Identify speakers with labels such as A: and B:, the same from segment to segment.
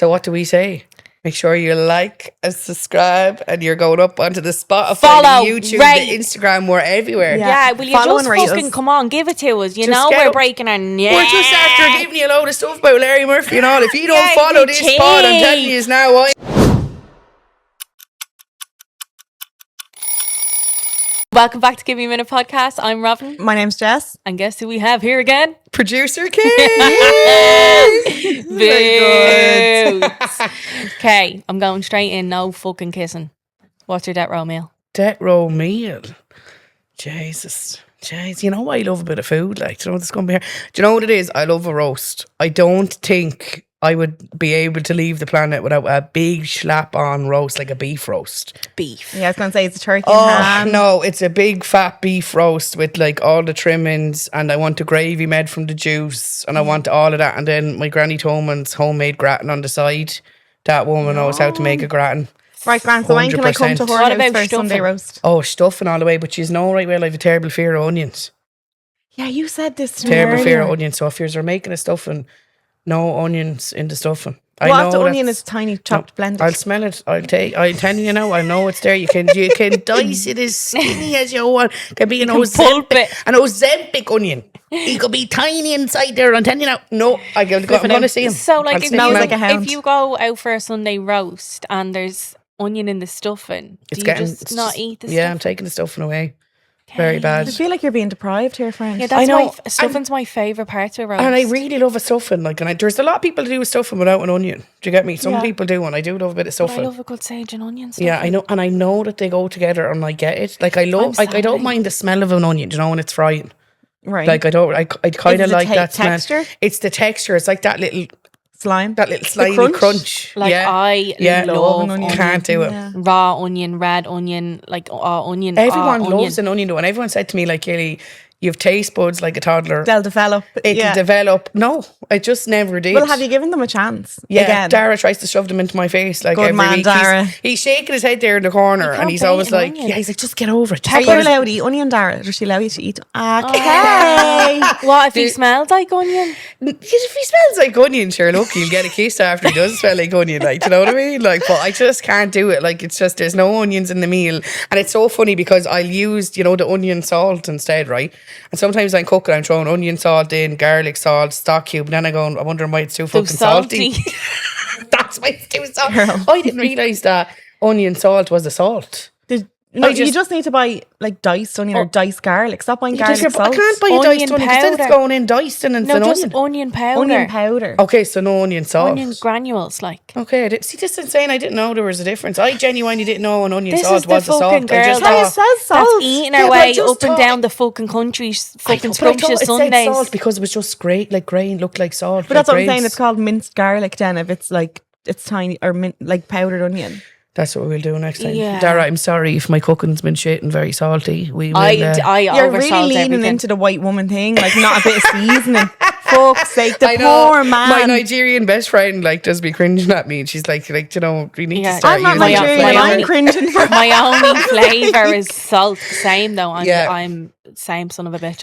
A: So what do we say? Make sure you like and subscribe, and you're going up onto the Spotify,
B: Follow,
A: the YouTube,
B: rate.
A: the Instagram, we're everywhere.
B: Yeah, will you
C: Follow
B: just
C: and rate
B: fucking
C: us.
B: come on, give it to us? You
A: Just
B: know
A: get
B: we're
A: up.
B: breaking our neck.
A: We're just after giving you a load of stuff about Larry Murphy and all. If you don't
B: Yeah,
A: follow
B: you
A: this pod, I'm telling you now,
B: Welcome back to Give Me a Minute podcast. I'm Robyn.
C: My name's Jess.
B: And guess who we have here again?
A: Producer Kay.
B: Very good. Okay, I'm going straight in. No fucking kissing. What's your debt row meal?
A: Death row meal. Jesus. Jeez, you know I love a bit of food. Like, do you know what's going to be here? Do you know what it is? I love a roast. I don't think I would be able to leave the planet without a big slap on roast, like a beef roast.
B: Beef.
C: Yeah, I was going to say it's a turkey
A: Oh,
C: and ham.
A: no, it's a big fat beef roast with like all the trimmings, and I want the gravy made from the juice, and I want all of that. And then my Granny Toman's homemade gratin on the side. That woman knows how to make a gratin.
C: Right, Grant, so when can I come to
A: 100%.
C: her
B: What
C: house
B: about
C: for a Sunday
B: stuffing?
C: roast?
A: Oh, stuffing all the way, but she's no right well. I have a terrible fear of onions.
C: Yeah, you said this to me
A: Terrible fear of
C: earlier.
A: onions. So if you're making a stuffing, no onions in the stuffing.
C: What if the
A: that's-
C: onion is tiny, chopped, blended?
A: I'll smell it. I'll tell you now. I know it's there. You can dice it as skinny as you want. Can be an
B: pulp it.
A: Ozempic onion. He could be tiny inside there. I'm telling you now. No, I'm going to see him.
B: So, like,
A: I'll
B: if
A: sniff
C: smells
A: him
C: like
A: out.
C: a hound.
B: if you go out for a Sunday roast and there's onion in the stuffing, do you just not eat the stuffing?
A: Yeah, I'm taking the stuffing away. Very bad.
C: I feel like you're being deprived here, friend.
B: Yeah,
A: I
B: that's
A: know.
B: stuffing's my favourite part of a roast.
A: And I really love a stuffing. Like, there's a lot of people that do a stuffing without an onion. Do you get me? Some
C: Yeah.
A: people do, and I do love a bit of
B: But
A: stuffing.
B: I love a good sage and onion stuff.
A: Yeah, I know, and I know that they go together, and I get it. Like, I love,
B: I'm
A: I don't
B: sorry.
A: mind the smell of an onion, do you know, when it's frying.
C: Right.
A: Like, I kind
C: Is
A: of
C: it
A: like
C: the
A: that smell.
C: texture?
A: It's the texture. It's like that little
C: Slime.
A: slimy
C: crunch?
A: crunch.
B: Like,
A: yeah.
B: I
A: Yeah.
B: love
C: an onion.
A: Can't do it.
C: Yeah.
B: raw onion, red onion, like onion.
A: Everyone
B: onion.
A: loves an onion though, and everyone said to me, like, Kelly, you have taste buds like a toddler.
C: They'll develop.
A: It'll
C: Yeah.
A: develop. No, I just never did.
C: Well, have you given them a chance?
A: Yeah,
C: Again.
A: Dara tries to shove them into my face like
C: Good
A: every
C: man,
A: week.
C: Dara.
A: He's shaking his head there in the corner,
B: can't
A: and he's
B: bite
A: always
B: an
A: like,
B: onion.
A: "Yeah." He's like, "Just get over it." Just
C: Are you
A: put it-
C: allowed to eat onion, Dara? Does she allow you to eat? Okay.
B: What if he smells like onion?
A: If he smells like onion, sure, look, you'll get a kiss after he does smell like onion. Like, do you know what I mean? Like, but I just can't do it. Like, it's just there's no onions in the meal, and it's so funny because I'll use the onion salt instead, right? And sometimes I'm cooking, I'm throwing onion salt in, garlic salt, stock cube, and then I go, I'm wondering why it's too fucking salty. That's why it's too salty.
C: Girl.
A: I didn't realise that onion salt was a salt.
C: No,
A: I
C: you
A: just-
C: just need to buy like diced onion or diced garlic. Stop buying garlic
A: I
C: salt.
A: can't buy a
B: Onion
A: diced onion because then it's
B: powder.
A: going in diced and it's
B: No,
A: an
B: just
A: onion.
B: onion powder.
C: Onion powder.
A: Okay, so no onion salt.
B: Onion granules, like.
A: Okay, see, this is insane. I didn't know there was a difference. I genuinely didn't know an onion
B: This
A: salt
B: is the
A: was a
B: fucking
A: salt. I just
B: girl
C: Hey, it
A: thought,
C: says salt.
B: That's eating
A: Yeah,
B: our
A: but I
B: way
A: just
B: up and
A: thought-
B: down the fucking country, fucking
A: but I thought
B: scrumptious
A: it said
B: Sundays.
A: salt because it was just great, like grain looked like salt.
C: But that's
A: like
C: what I'm saying.
A: grains.
C: It's called minced garlic. Then if it's like it's tiny or like powdered onion.
A: That's what we'll do next time.
B: Yeah.
A: Dara, I'm sorry if my cooking's been shit and very salty. We will.
B: I
C: You're really
B: oversalt
C: leaning
B: everything.
C: into the white woman thing, like not a bit of seasoning. Fuck's sake, the
A: I know
C: poor man.
A: my Nigerian best friend like does be cringing at me, and she's like, we need
B: Yeah.
A: to start
C: I'm not
A: using
B: my
C: Nigerian.
B: flavour.
C: I'm cringing for.
B: My only flavour is salt. Same though. I'm same son of a bitch.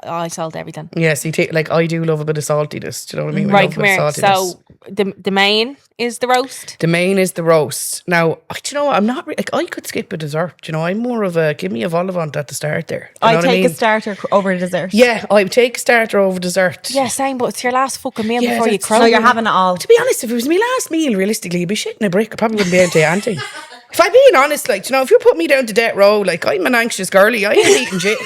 B: I salt everything.
A: Yeah, see, like I do love a bit of saltiness. Do you know what I mean? I
B: Right,
A: love a
B: come
A: bit
B: here.
A: of saltiness.
B: So the main is the roast.
A: The main is the roast. Now, do you know what? I'm not like I could skip a dessert. Do you know, I'm more of a give me a vol au vent at the start there. Do you know
C: I
A: what
C: take
A: mean?
C: a starter over a dessert.
A: Yeah, I would take a starter over dessert.
B: Yeah, same. But it's your last fucking meal
A: Yeah,
B: before you
A: that's-
B: croak.
C: So you're having it all.
A: To be honest, if it was my last meal, realistically, you'd be shitting a brick. I probably wouldn't be able to eat anything. If I'm being honest, like, you know, if you put me down to death row, like, I'm an anxious girly. I ain't eating shit.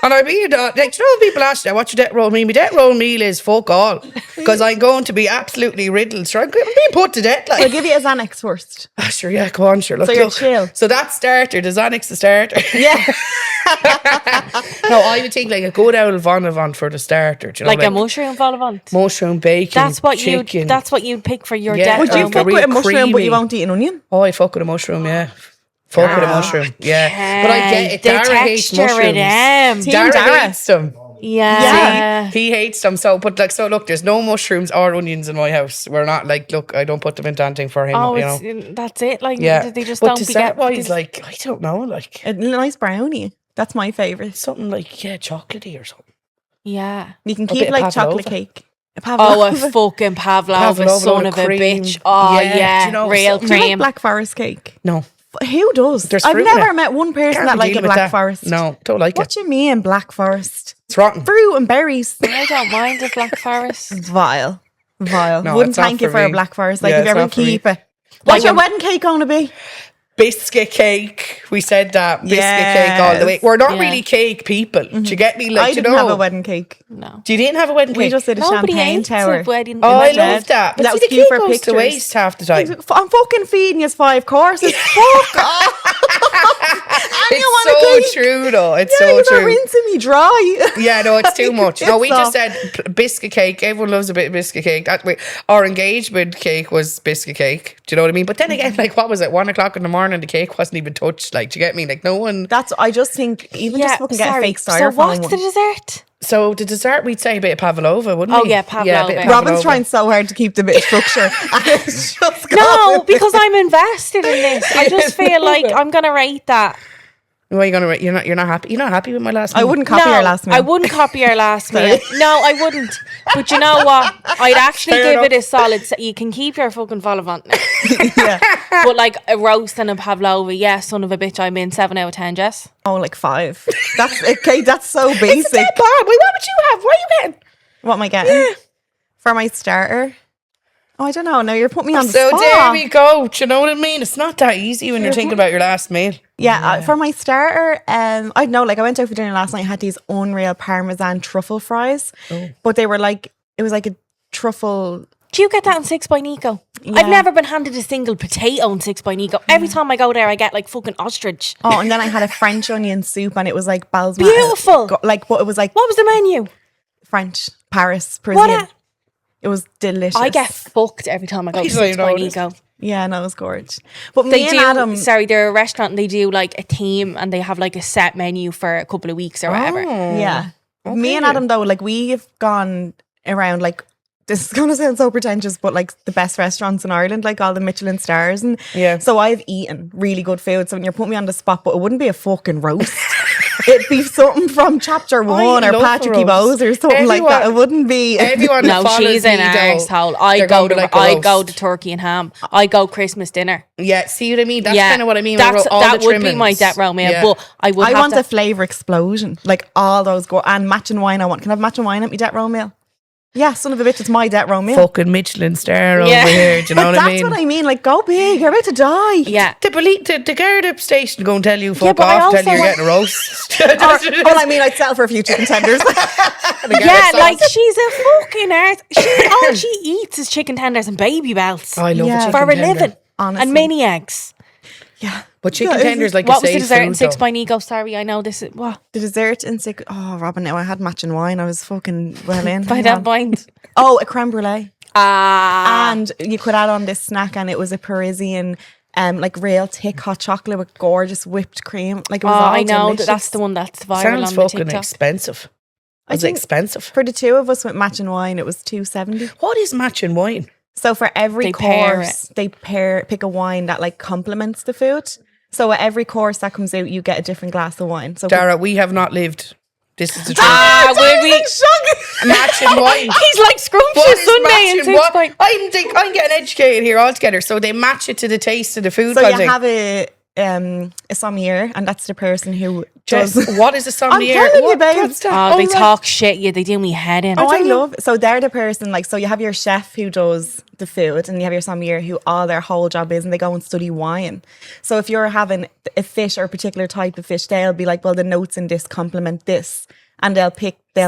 A: And I'd be, like, you know, when people ask you, what's your death row meal? My death row meal is fuck all. Because I'm going to be absolutely riddled. Sure, I'm being put to death, like.
C: I'll give you a Xanax first.
A: Ah, sure, yeah, go on, sure. Look,
C: So you're chill.
A: So that's starter. The Xanax the starter.
C: Yeah.
A: No, I would think like a good old von avant for the starter. Do you know,
B: like a mushroom vol au vent.
A: mushroom, bacon,
B: That's what
A: chicken.
B: That's what you'd pick for your
A: Yeah.
B: death
C: Would you
B: row.
A: Like a
C: fuck with
A: real
C: a mushroom, but you
A: creamy-
C: won't eat an onion?
A: Oh, I fuck with a mushroom, yeah. Fuck with a mushroom, yeah. But I get it.
B: The
A: Dara hates
B: texture of
A: mushrooms.
B: them.
C: Team
A: Dara
C: Dara.
A: hates them.
B: Yeah.
A: He hates them. So, but like, so look, there's no mushrooms or onions in my house. We're not like, look, I don't put them into anything for him.
B: Oh,
A: you know.
B: it's, that's it. Like,
A: Yeah,
B: they just
A: but
B: don't
A: dessert wise,
B: because-
A: like, I don't know, like
C: A nice brownie. That's my favourite.
A: something like chocolatey or something.
B: Yeah.
C: You can
A: A bit
C: keep
A: of
C: like
A: pavlova.
C: chocolate cake.
B: Oh, a fucking pavlova,
A: Pavlova,
B: son
A: load
B: of
A: of
B: a
A: cream.
B: bitch. Oh,
A: Yeah,
B: yeah.
A: do you know
B: Real
A: something?
C: Do you like
B: cream.
C: Black Forest cake?
A: No.
C: Who does?
A: There's
C: I've
A: fruit in
C: never
A: it.
C: met one person
A: Can't
C: that
A: be
C: like a
A: dealing with
C: Black
A: that.
C: Forest.
A: No, don't like
C: What
A: it.
C: you mean Black Forest?
A: It's rotten.
C: Fruit and berries.
B: I don't mind a Black Forest.
C: Vile.
A: No,
C: Wouldn't
A: it's not
C: thank you
A: for
C: for a
A: me.
C: Black Forest. Like
A: Yeah,
C: if you
A: it's
C: ever
A: not for me.
C: keep it. What's your wedding cake going to be?
A: Biscuit cake. We said that. Biscuit
C: Yes.
A: cake all the way. We're not
B: Yeah.
A: really cake people. Do you get me? Like,
C: I
A: you
C: didn't
A: know.
C: have a wedding cake.
B: No.
A: You didn't have a wedding cake?
C: We just did a
B: Nobody
C: champagne
B: hates
C: tower.
B: a wedding.
A: Oh, I
B: Imagine
A: love that. But
C: That
A: see,
C: was
A: the
C: cute
A: cake
C: for
A: goes
C: pictures.
A: to waste half the time.
C: I'm fucking feeding you 5 courses. Fuck off. And you want a
A: It's so
C: cake?
A: true, though. It's
C: Yeah,
A: so
C: you're
A: true.
C: rinsing me dry.
A: Yeah, no, it's too much. No, we
C: It's
A: just
C: not.
A: said biscuit cake. Everyone loves a bit of biscuit cake. That way, our engagement cake was biscuit cake. Do you know what I mean? But then again, like, what was it? 1 o'clock in the morning, the cake wasn't even touched. Like, do you get me? Like, no one.
C: I just think even just fucking get a fake
B: So
C: styrofoam
B: what's
C: one.
B: the dessert?
A: So the dessert, we'd say a bit of pavlova, wouldn't
B: Oh,
A: we?
B: yeah,
A: a bit of
B: pavlova.
C: Robyn's trying so hard to keep the bit of structure. And it's just
B: No,
C: gone.
B: because I'm invested in this. I just feel like I'm gonna rate that.
A: What are you gonna write? You're not happy. You're not happy with my last.
C: I
A: meal?
C: wouuld copy your last meal.
B: I wouldn't copy your last meal. No, I wouldn't. But you know what? I'd actually
A: Fair
B: give it
A: enough.
B: a solid. You can keep your fucking vol-au-vent now.
C: Yeah.
B: But like a roast and a pavlova, yeah, son of a bitch, I'm in 7 out of 10, Jess.
C: Oh, like 5. That's okay. That's so basic.
A: It's dead bad. Wait, what would you have? What are you getting?
C: What am I getting? For my starter? Oh, I don't know. No, you're putting me on the
A: So
C: spot.
A: there we go. Do you know what I mean? It's not that easy when you're thinking about your last meal.
C: Yeah, for my starter, I know, like I went out for dinner last night. I had these unreal Parmesan truffle fries, but they were like, it was like a truffle.
B: Do you get that on 6 by Nico?
C: Yeah.
B: I've never been handed a single potato on 6 by Nico. Every time I go there, I get like fucking ostrich.
C: Oh, and then I had a French onion soup, and it was like balsamic.
B: Beautiful.
C: Like, but it was like
B: What was the menu?
C: French, Paris,
B: What?
C: Parisian. It was delicious.
B: I get fucked every time I go to
A: He's like,
B: 6 by
A: "No,
B: Nico.
C: Yeah, no, it was gorgeous. But
B: They
C: me
B: do.
C: and Adam,
B: Sorry, they're a restaurant and they do like a theme and they have like a set menu for a couple of weeks or whatever.
C: yeah, me and
A: Okay.
C: Adam though, like we've gone around like. This is going to sound so pretentious, but like the best restaurants in Ireland, like all the Michelin stars. And
A: Yeah.
C: so I've eaten really good food. So when you're putting me on the spot, but it wouldn't be a fucking roast. It'd be something from chapter 1 or
A: love
C: Patrick
A: roast.
C: Bowes or something like that. It wouldn't be.
A: Everyone
B: No,
A: that follows
B: she's an
A: me, though,
B: arsehole.
A: they're gonna be like a
B: I'd go
A: roast.
B: to turkey and ham. I go Christmas dinner.
A: Yeah, see what I mean? That's
B: yeah,
A: kind of what I mean.
B: That's,
A: all
B: that
A: the
B: would be my
A: trimmings.
B: debt row meal.
A: Yeah.
B: But I would
C: I
B: have
C: want
B: to,
C: a flavour explosion. Like all those and matching wine I want. Can I have matching wine at my debt row meal? Yeah, son of a bitch, it's my debt row meal.
A: Fucking Michelin star
B: Yeah.
A: over here. Do you know
C: But
A: what I
C: that's
A: mean?
C: what I mean. Like, go big. You're about to die.
B: Yeah.
A: The guard up station go and tell you fuck
B: but I
A: off, tell
B: also
A: you you're
B: want-
A: getting a roast.
C: Well, I mean, I'd settle for a few chicken tenders.
B: Yeah, like she's a fucking arse. All she eats is chicken tenders and baby belts
A: I love
C: Yeah.
A: a
B: for
A: chicken
B: a
A: tender.
B: living.
C: Honestly.
B: And mini eggs.
C: Yeah.
A: But chicken
C: That is-
A: tenders like
B: What
A: a
B: was the
A: safe
B: dessert in
A: food,
B: 6
A: though.
B: by Nico? Sorry, I know this is what.
C: The dessert in sick. Oh, Robyn, now I had matching wine. I was fucking well in.
B: By
C: Hang
B: that
C: on.
B: point.
C: Oh, a creme brulee.
B: Ah.
C: And you could add on this snack, and it was a Parisian, like real thick hot chocolate with gorgeous whipped cream. Like it was all
B: I know
C: delicious.
B: that's the one that's viral
A: Sounds
B: on the
A: fucking
B: TikTok.
A: expensive.
C: I
A: Was it
C: think-
A: expensive?
C: For the two of us with matching wine, it was $2.70.
A: What is matching wine?
C: So for every
B: They pair
C: course, they pick a wine that like complements the food. So at every course that comes out, you get a different glass of wine. So
A: Dara, we have not lived. This is the truth.
B: Ah, will we?
A: Matching wine.
B: He's like scrumptious
A: What is
B: Sunday and
A: matching
B: 6
A: what?
B: by.
A: I'm getting educated here altogether. So they match it to the taste of the food.
C: So
A: kind
C: you
A: of
C: have a sommelier, and that's the person who
A: Jess,
C: does.
A: what is a sommelier?
C: telling you,
A: What-
C: babe.
A: what's that?
B: Oh, they
A: right.
B: talk shit. Yeah, they do me head in.
C: Oh, I love. So they're the person like. So you have your chef who does the food, and you have your sommelier who all their whole job is, and they go and study wine. So if you're having a fish or a particular type of fish, they'll be like, well, the notes in this complement this, and they'll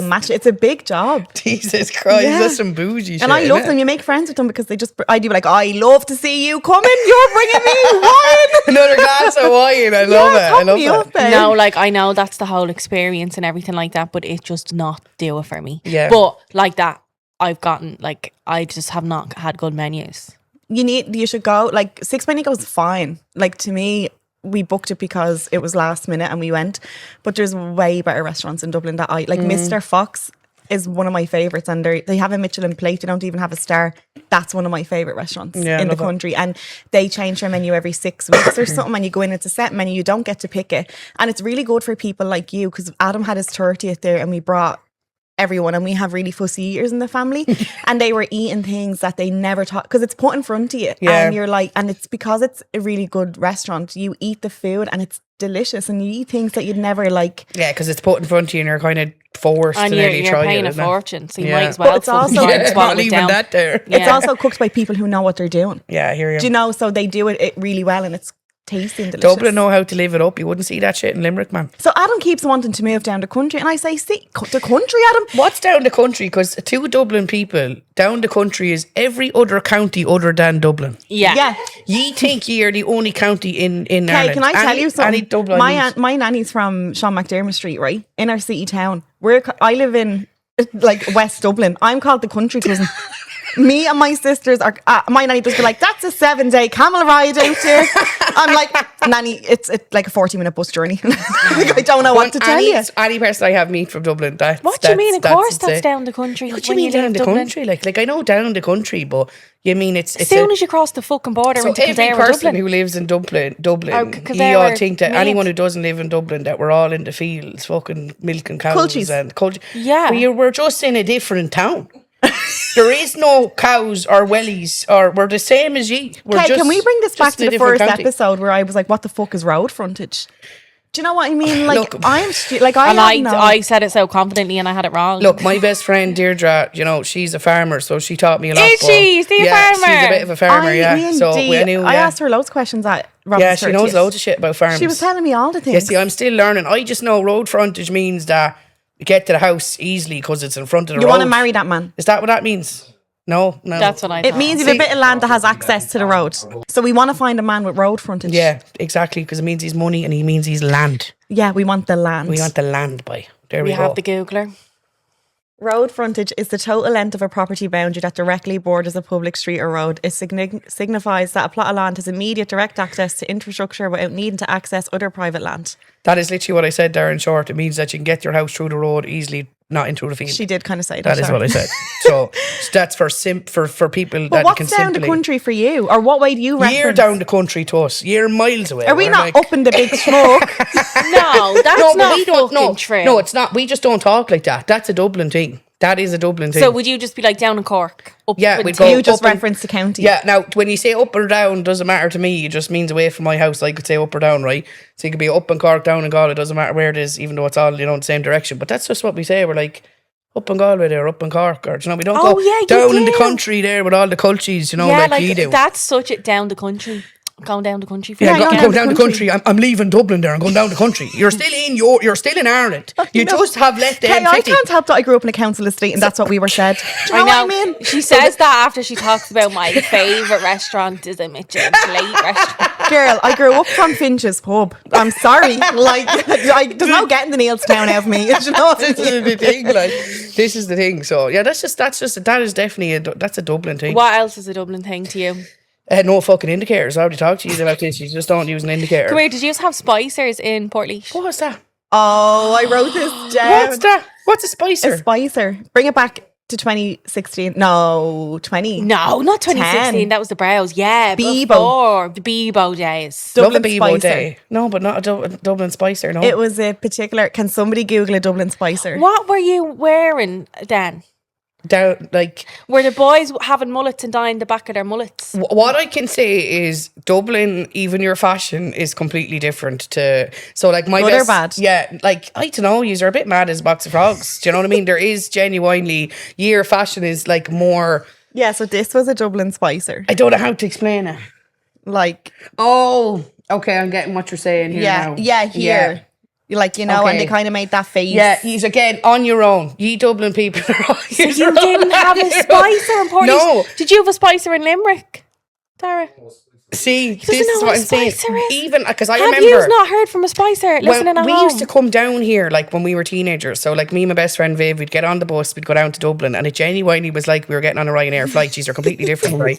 C: match it. It's a big job.
A: Jesus Christ,
C: Yeah.
A: that's some bougie shit.
C: And I love
A: innit?
C: them. You make friends with them because I'd be like, I love to see you coming. You're bringing me wine.
A: Another glass of wine. I love it. I
C: top
A: love
C: me
A: it.
C: up, babe.
B: No, like I know that's the whole experience and everything like that, but it just not do it for me.
A: Yeah.
B: But like that, I've gotten like I just have not had good menus.
C: You should go. Like 6 by Nico's fine. Like to me, we booked it because it was last minute and we went. But there's way better restaurants in Dublin that I like. Mr. Fox is one of my favorites, and they have a Michelin plate. They don't even have a star. That's one of my favorite restaurants
A: Yeah, I
C: in the
A: love it.
C: country, and they change their menu every 6 weeks or something. And you go in, it's a set menu. You don't get to pick it, and it's really good for people like you because Adam had his 30th there, and we brought everyone, and we have really fussy eaters in the family, and they were eating things that they never taught because it's put in front of you, and you're like, and it's because it's a really good restaurant. You eat the food and it's delicious, and you eat things that you'd never like.
A: Yeah, because it's put in front of you, and you're kind of forced
B: And
A: to
B: you're
A: nearly try
B: paying
A: it.
B: a
A: isn't it?
B: fortune, so you
A: Yeah.
B: might as well.
C: But it's also-
B: fucking
C: Yeah,
B: swallow
A: not
B: it
A: even
B: down.
A: that there.
B: Yeah.
C: It's also cooked by people who know what they're doing.
A: Yeah, I hear you.
C: Do you know? So they do it really well, and it's tasty and delicious.
A: Dublin know how to live it up. You wouldn't see that shit in Limerick, man.
C: So Adam keeps wanting to move down the country, and I say, see, the country, Adam.
A: What's down the country? Because to Dublin people, down the country is every other county other than Dublin.
B: Yeah.
A: Ye think ye are the only county in Ireland.
C: Okay, can I tell you something?
A: Any Dublin
C: My nanny's from Sean McDermott Street, right? Inner city town. I live in like West Dublin. I'm called the country cousin. Me and my sisters are. My nanny does be like, "That's a 7-day camel ride out here." I'm like, "Nanny, it's like a 40-minute bus journey." Like, I don't know what to tell you.
A: Any person I have meet from Dublin,
B: What do you mean? Of course, that's
A: it.
B: down the country.
A: What do you
B: when
A: mean down
B: leave
A: the
B: Dublin.
A: country? Like I know down the country, but you mean it's
B: As soon as you cross the fucking border
A: so
B: into
A: every
B: Kildare or
A: person
B: Dublin.
A: who lives in Dublin,
B: Kildare
A: you all
B: or
A: think that
B: Meath.
A: anyone who doesn't live in Dublin, that we're all in the fields, fucking milking cows
C: Cultures.
A: and culture.
B: Yeah.
A: We're just in a different town. There is no cows or wellies, or we're the same as ye.
C: Okay, can we bring this back to
A: in a
C: the
A: different
C: first
A: county.
C: episode where I was like, "What the fuck is road frontage?" Do you know what I mean? Like,
A: Look,
C: I
B: And
C: have no.
B: I said it so confidently and I had it wrong.
A: Look, my best friend Deirdre, she's a farmer, so she taught me a lot.
B: Is
A: but-
B: she? Is she a
A: yeah,
B: farmer?
A: She's a bit of a farmer, yeah. So I knew.
C: I
A: Yeah,
C: asked her loads of questions at Robyn's
A: yeah, she knows
C: 30th.
A: loads of shit about farms.
C: She was telling me all the things.
A: Yeah, see, I'm still learning. I just know road frontage means that you get to the house easily because it's in front of the
C: You
A: road.
C: want to marry that man?
A: Is that what that means? No.
B: That's what I
C: It
B: thought.
C: means you have a bit of land that has access to the road. So we want to find a man with road frontage.
A: Yeah, exactly, because it means he's money and he means he's land.
C: Yeah, we want the land.
A: We want the land by. There we
B: We
A: go.
B: have the Googler.
C: Road frontage is the total length of a property boundary that directly borders a public street or road. It signifies that a plot of land has immediate direct access to infrastructure without needing to access other private land.
A: That is literally what I said there in short. It means that you can get your house through the road easily, not into the field.
C: She did kind of say that.
A: That is
C: sorry.
A: what I said. So that's for people
C: But
A: that
C: what's
A: can
C: down
A: simply.
C: the country for you? Or what way do you reference?
A: You're down the country to us. You're miles away.
C: Are we
A: We're
C: not
A: like-
C: up in the big smoke?
B: No, that's
A: No, but
B: not
A: we don't.
B: fucking
A: No,
B: true.
A: no, it's not. We just don't talk like that. That's a Dublin thing. That is a Dublin thing.
B: So would you just be like down in Cork? Up
A: Yeah,
B: and
A: we'd
B: down?
A: go
C: You just
A: up and-
C: reference the county.
A: Yeah, now when you say up or down, doesn't matter to me. It just means away from my house. I could say up or down, right? So you could be up in Cork, down in Galway. It doesn't matter where it is, even though it's all in the same direction. But that's just what we say. We're like up in Galway there, up in Cork, or we don't
B: Oh,
A: go
B: yeah, you
A: down in the
B: do.
A: country there with all the cultures,
B: Yeah,
A: like you do.
B: that's such a down the country. Going down the country for
A: Yeah,
B: you.
A: I'm
C: you're
A: going down the country. I'm leaving Dublin there. I'm going down the country. You're still you're still in Ireland. You
C: know.
A: just have left the
C: Okay, I
A: M50.
C: can't help that I grew up in a council estate and that's what we were said. Do you know what I mean?
B: She says that after she talks about my favourite restaurant is a Mitchell's Late restaurant.
C: Girl, I grew up from Finch's pub. I'm sorry. There's no getting the Neilstown out of me. Do you know what I
A: This is
C: mean?
A: the thing. This is the thing. So yeah, that is definitely that's a Dublin thing.
B: What else is a Dublin thing to you?
A: No fucking indicators. I already talked to you about this. You just don't use an indicator.
B: Come here, did you just have spicers in Portlaoise?
A: What was that?
C: Oh, I wrote this down.
A: What's that? What's a spicer?
C: A spicer. Bring it back to 2016. No, 20.
B: No, not 2016.
C: 10.
B: That was the Browse. Yeah,
C: Bebo.
B: before the Bebo days.
A: Love a
C: Dublin
A: Bebo
C: Spicer.
A: day. No, but not a Dublin spicer. No.
C: It was a particular. Can somebody Google a Dublin spicer?
B: What were you wearing then?
A: down like.
B: Were the boys having mullets and dyeing the back of their mullets?
A: What I can say is Dublin, even your fashion is completely different to. So like my
C: Good or
A: best,
C: bad?
A: yeah, like I don't know, you're a bit mad as a box of frogs. Do you know what I mean? There is genuinely your fashion is like more.
C: Yeah, so this was a Dublin spicer.
A: I don't know how to explain it.
C: Like,
A: Oh, okay, I'm getting what you're saying here
C: yeah,
A: now.
C: yeah, here. Like, you know,
A: Okay.
C: and they kind of made that face.
A: Yeah, he's again on your own. Ye Dublin people are on
B: So
A: your
B: you
A: own.
B: didn't have a spicer in Portlaoise?
A: No.
B: Did you have a spicer in Limerick, Tara?
A: See,
B: doesn't
A: this
B: know
A: is
B: what
A: what
B: a
A: I'm saying.
B: spicer is.
A: Even because I
B: Have
A: remember.
B: you not heard from a spicer listening at
A: we
B: home?
A: used to come down here like when we were teenagers. So like me and my best friend Viv, we'd get on the bus, we'd go down to Dublin, and it genuinely was like we were getting on a Ryanair flight. These are completely different, right?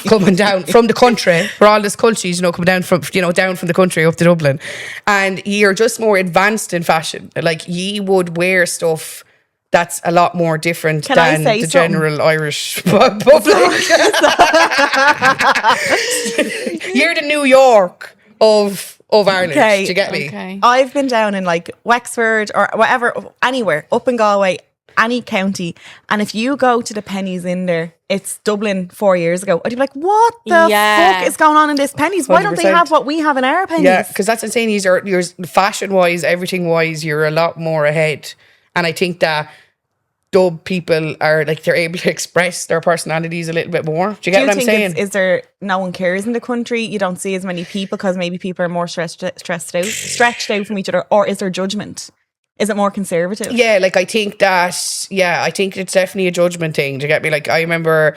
A: Coming down from the country, where all this cultures, coming down from down from the country up to Dublin, and you're just more advanced in fashion. Like ye would wear stuff that's a lot more different
C: Can I
A: than
C: say
A: the
C: something?
A: general Irish public. You're the New York of Ireland.
C: Okay.
A: Do you get me?
B: Okay.
C: I've been down in like Wexford or whatever, anywhere, up in Galway. any county, and if you go to the Penneys in there, it's Dublin 4 years ago. I'd be like, what the fuck is going on in this Penneys? Why don't they
A: 100%.
C: have what we have in our Penneys?
A: Yeah, because that's insane. You're fashion wise, everything wise, you're a lot more ahead. And I think that Dub people are like, they're able to express their personalities a little bit more. Do you get what I'm saying?
C: Is there no one cares in the country? You don't see as many people because maybe people are more stretched out from each other, or is there judgment? Is it more conservative?
A: Yeah, like I think it's definitely a judgment thing. Do you get me? Like I remember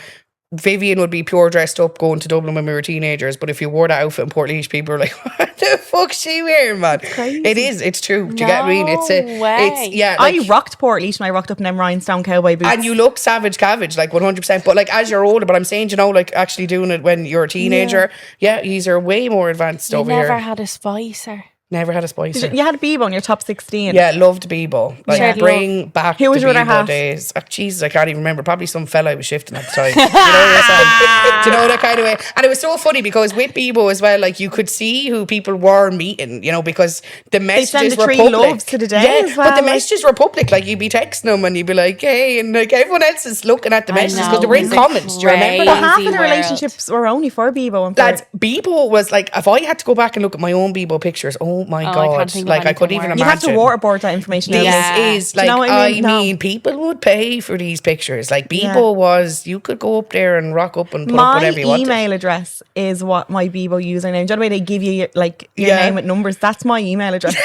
A: Vivian would be pure dressed up going to Dublin when we were teenagers, but if you wore that outfit in Portlaoise, people were like, what the fuck's she wearing, man?
C: Crazy.
A: It's true. Do you get what I mean?
C: I rocked Portlaoise when I rocked up in them rhinestone cowboy boots.
A: And you look savage cabbage, like 100%. But like as you're older, but I'm saying, you know, like actually doing it when you're a teenager, these are way more advanced over here.
B: Never had a spicer.
A: Never had a spicer.
C: You had a Bebo in your top 16.
A: Yeah, loved Bebo. Like,
B: Yeah.
A: bring back
C: Who was
A: the
C: your other
A: Bebo
C: half?
A: days. Oh, Jesus, I can't even remember. Probably some fella I was shifting at the time. Do you know that Do you know that kind of way? And it was so funny because with Bebo as well, like you could see who people were meeting, you know, because the messages
C: send the
A: were
C: three
A: public.
C: loves to the day as well,
A: but the
C: like-
A: messages were public. Like you'd be texting them and you'd be like, hey, and like everyone else is looking at the messages because they were in
B: it's
A: comments. Do you remember
C: But
A: that?
C: half of the
B: world.
C: relationships were only for Bebo and
A: Lads, Bebo was like, if I had to go back and look at my own Bebo pictures, oh my
B: I
A: God.
B: can't think of
A: Like I
B: anything
A: couldn't even
B: worse.
C: you'd have to
A: imagine.
C: waterboard that information.
A: This
C: out.
B: Yeah.
A: is
C: Do you
A: like,
C: know what
A: I
C: I mean? No.
A: mean, people would pay for these pictures. Like, Bebo
C: Yeah.
A: was, you could go up there and rock up and put up
C: My
A: whatever you wanted.
C: email address is what my Bebo username. Do you know the way they give you your
A: Yeah.
C: name with numbers? That's my email address.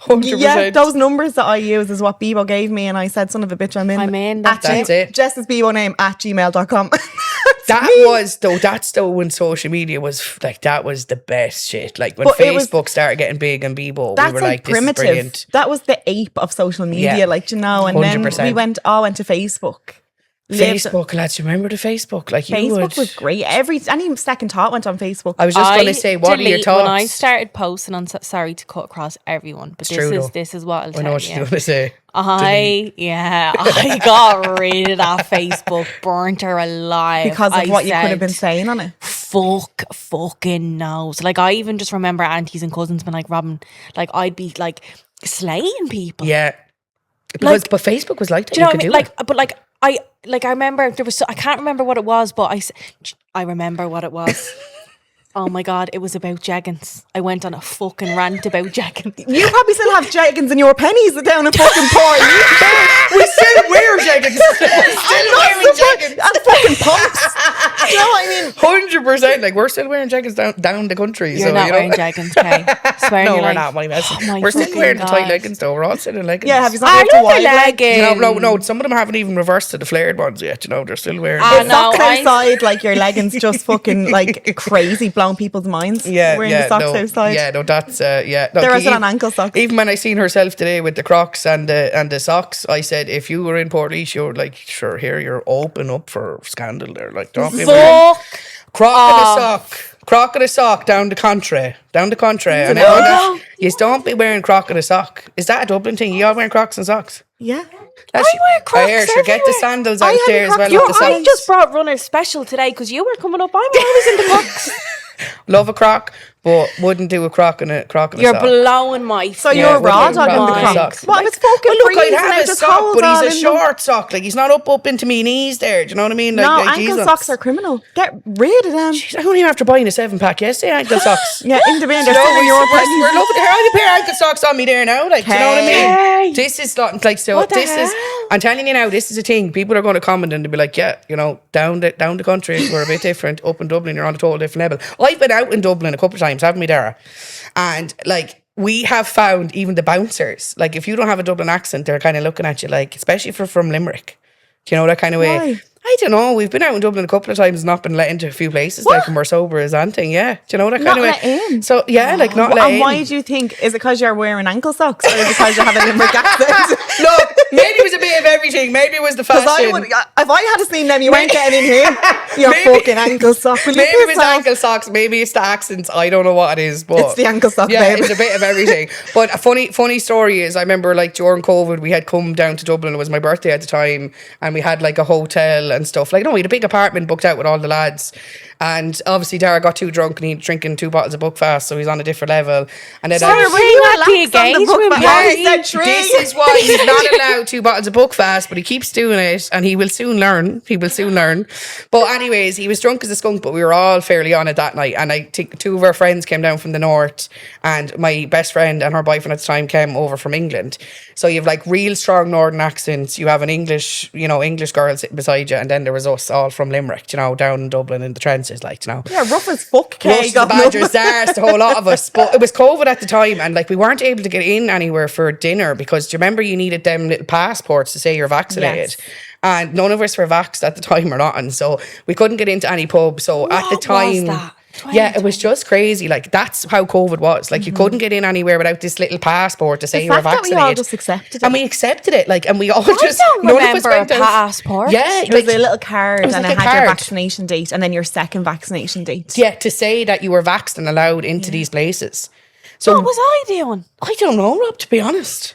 A: 100%.
C: Yeah, those numbers that I use is what Bebo gave me, and I said, son of a bitch, I'm in.
A: That's it.
C: Jess's Bebo name at gmail.com.
A: That's when social media was like, that was the best shit. Like when
C: But it was-
A: Facebook started getting big and Bebo,
C: That's
A: we were
C: like
A: like, this is
C: primitive.
A: brilliant.
C: That was the ape of social media,
A: Yeah.
C: like, you know, and then
A: 100%.
C: we went to Facebook.
A: Facebook, lads, you remember the Facebook? Like, you
C: Facebook
A: would.
C: was great. Any second thought went on Facebook.
A: I was just going to say, what are your thoughts?
B: When I started posting on, sorry to cut across everyone, but
A: It's true, though.
B: this is what I'll
A: I
B: tell
A: know what
B: you.
A: you're going to say.
B: I got rid of that Facebook, burnt her alive
C: because of
B: I
C: what you could have
B: said,
C: been saying on it.
B: fucking knows. Like I even just remember aunties and cousins being like, Robyn, like I'd be like slaying people.
A: Yeah. Because, but Facebook was like that.
B: Do you know
A: could
B: what I mean?
A: do
B: Like,
A: it.
B: but I remember there was. I can't remember what it was, but I remember what it was. Oh my God, it was about jeggings. I went on a fucking rant about jeggings.
C: You probably still have jeggings in your pennies down in fucking Port.
A: We still wear jeggings. Still wearing jeggings.
C: And fucking pumps. Do you know what I mean?
A: 100%. Like, we're still wearing jeggings down the country.
B: You're
A: so,
B: not
A: you know.
B: wearing jeggings, Kay. Swear
A: No,
B: you're
A: we're
B: like,
A: not. My message.
B: oh my
A: We're still
B: fucking
A: wearing the tight
B: God.
A: leggings, though. We're all still in leggings.
C: Yeah, have you
B: I
C: not
B: love
C: wide
B: the
C: leg?
B: leggings.
A: No. Some of them haven't even reversed to the flared ones yet. You know, they're still wearing.
B: Ah,
C: The
B: no,
C: socks
B: I-
C: outside, like your leggings, just fucking like crazy, blowing people's minds. Wearing the socks outside.
A: Yeah, no, that's yeah. No,
C: They're still on ankle socks.
A: Even when I seen herself today with the Crocs and the socks, I said, if you were in Portlaoise, you're like, sure, here you're open up for scandal. There, like, don't be wearing
B: Fuck.
A: Croc and a sock down the country, and
C: it
A: everyone
C: no?
A: else, you don't be wearing Croc and a sock. Is that a Dublin thing? You all wearing Crocs and socks?
C: Yeah.
B: I wear Crocs
A: I hear, sure, get the
B: everywhere.
A: sandals
C: I
A: out
C: had
A: there as
C: Crocs.
A: well. With the
B: I
A: socks.
B: just brought Runner's Special today because you were coming up. I'm always in the Crocs.
A: Love a Croc, but wouldn't do a Croc and a
B: You're
A: sock.
B: blowing my.
C: So
A: Yeah,
C: you're
A: with
C: raw
A: the
C: dogging the
A: Crocs and
C: Crocs.
A: socks.
C: Well, if it's fucking
A: Well, look,
C: freezing
A: I'd have
C: out,
A: a
C: just
A: sock,
C: hold
A: but
C: all
A: he's a
C: in them.
A: short sock. Like, he's not up into me knees there. Do you know what I mean? Like,
C: No,
A: like
C: ankle
A: Jesus.
C: socks are criminal. Get rid of them.
A: I only after buying a 7-pack yesterday, ankle socks.
C: Yeah, in the bin. They're
A: No,
C: still in your
A: we're
C: pennies.
A: loving there are only a pair of ankle socks on me there now. Like, do you know what I
B: Hey.
A: mean? This is not like so.
B: What the
A: This is.
B: hell?
A: I'm telling you now. This is a thing. People are going to comment and they'll be like, yeah, you know, down the country we're a bit different. Up in Dublin, you're on a total different level. I've been out in Dublin a couple of times, haven't we, Dara? And like, we have found even the bouncers. Like, if you don't have a Dublin accent, they're kind of looking at you like, especially if you're from Limerick. Do you know that kind of way?
C: Why?
A: I don't know. We've been out in Dublin a couple of times, not been let into a few places, like when we're sober as anything. Yeah, do you know that kind
C: Not
A: of way?
C: let in?
A: So yeah, like not let
C: And
A: in.
C: why do you think? Is it because you're wearing ankle socks, or is it because you have a Limerick accent?
A: Look, maybe it was a bit of everything. Maybe it was the
C: Because
A: fashion.
C: if I had seen them, you ain't getting in here. Your
A: Maybe-
C: fucking ankle sock. Will you
A: Maybe it was
C: piss off?
A: ankle socks. Maybe it's the accents. I don't know what it is, but
C: It's the ankle sock,
A: Yeah,
C: babe.
A: it's a bit of everything. But a funny story is, I remember like during COVID, we had come down to Dublin. It was my birthday at the time, and we had like a hotel and stuff. Like, no, we had a big apartment booked out with all the lads, And obviously Dara got too drunk and he's drinking 2 bottles of Buckfast, so he's on a different level. And then
B: Sorry,
C: were
B: were
C: you
B: you at the
C: relaxed on the
B: engagement
C: Buckfast?
B: party?
C: He said 3.
A: this is why he's not allowed 2 bottles of Buckfast, but he keeps doing it, and he will soon learn. But anyways, he was drunk as a skunk, but we were all fairly on it that night. And I think 2 of our friends came down from the north, and my best friend and her boyfriend at the time came over from England. So you have like real strong northern accents. You have an English girl sitting beside you, and then there was us all from Limerick, down in Dublin in the trenches,
C: Yeah, rough as fuck, Kay.
A: Rush, the Badgers, Zars, the whole lot of us. But it was COVID at the time, and like we weren't able to get in anywhere for dinner because do you remember you needed them little passports to say you're vaccinated?
C: Yes.
A: And none of us were vaxxed at the time or nothing, so we couldn't get into any pub. So at the
B: What
A: time,
B: was that?
A: yeah, it was just crazy. Like that's how COVID was. Like you couldn't get in anywhere without this little passport to say you were
C: fact that we all
A: vaccinated.
C: just accepted it.
A: And we accepted it, like, and we all just
B: don't
A: none of us
B: remember
A: went
B: a
A: out.
B: passport.
A: Yeah,
C: It was a little card,
A: was
C: and
A: like
C: it
A: a
C: had your
A: card.
C: vaccination date and then your second vaccination date.
A: yeah, to say that you were vaxxed and allowed into these places. So
B: What was I doing?
A: I don't know, Rob, to be honest.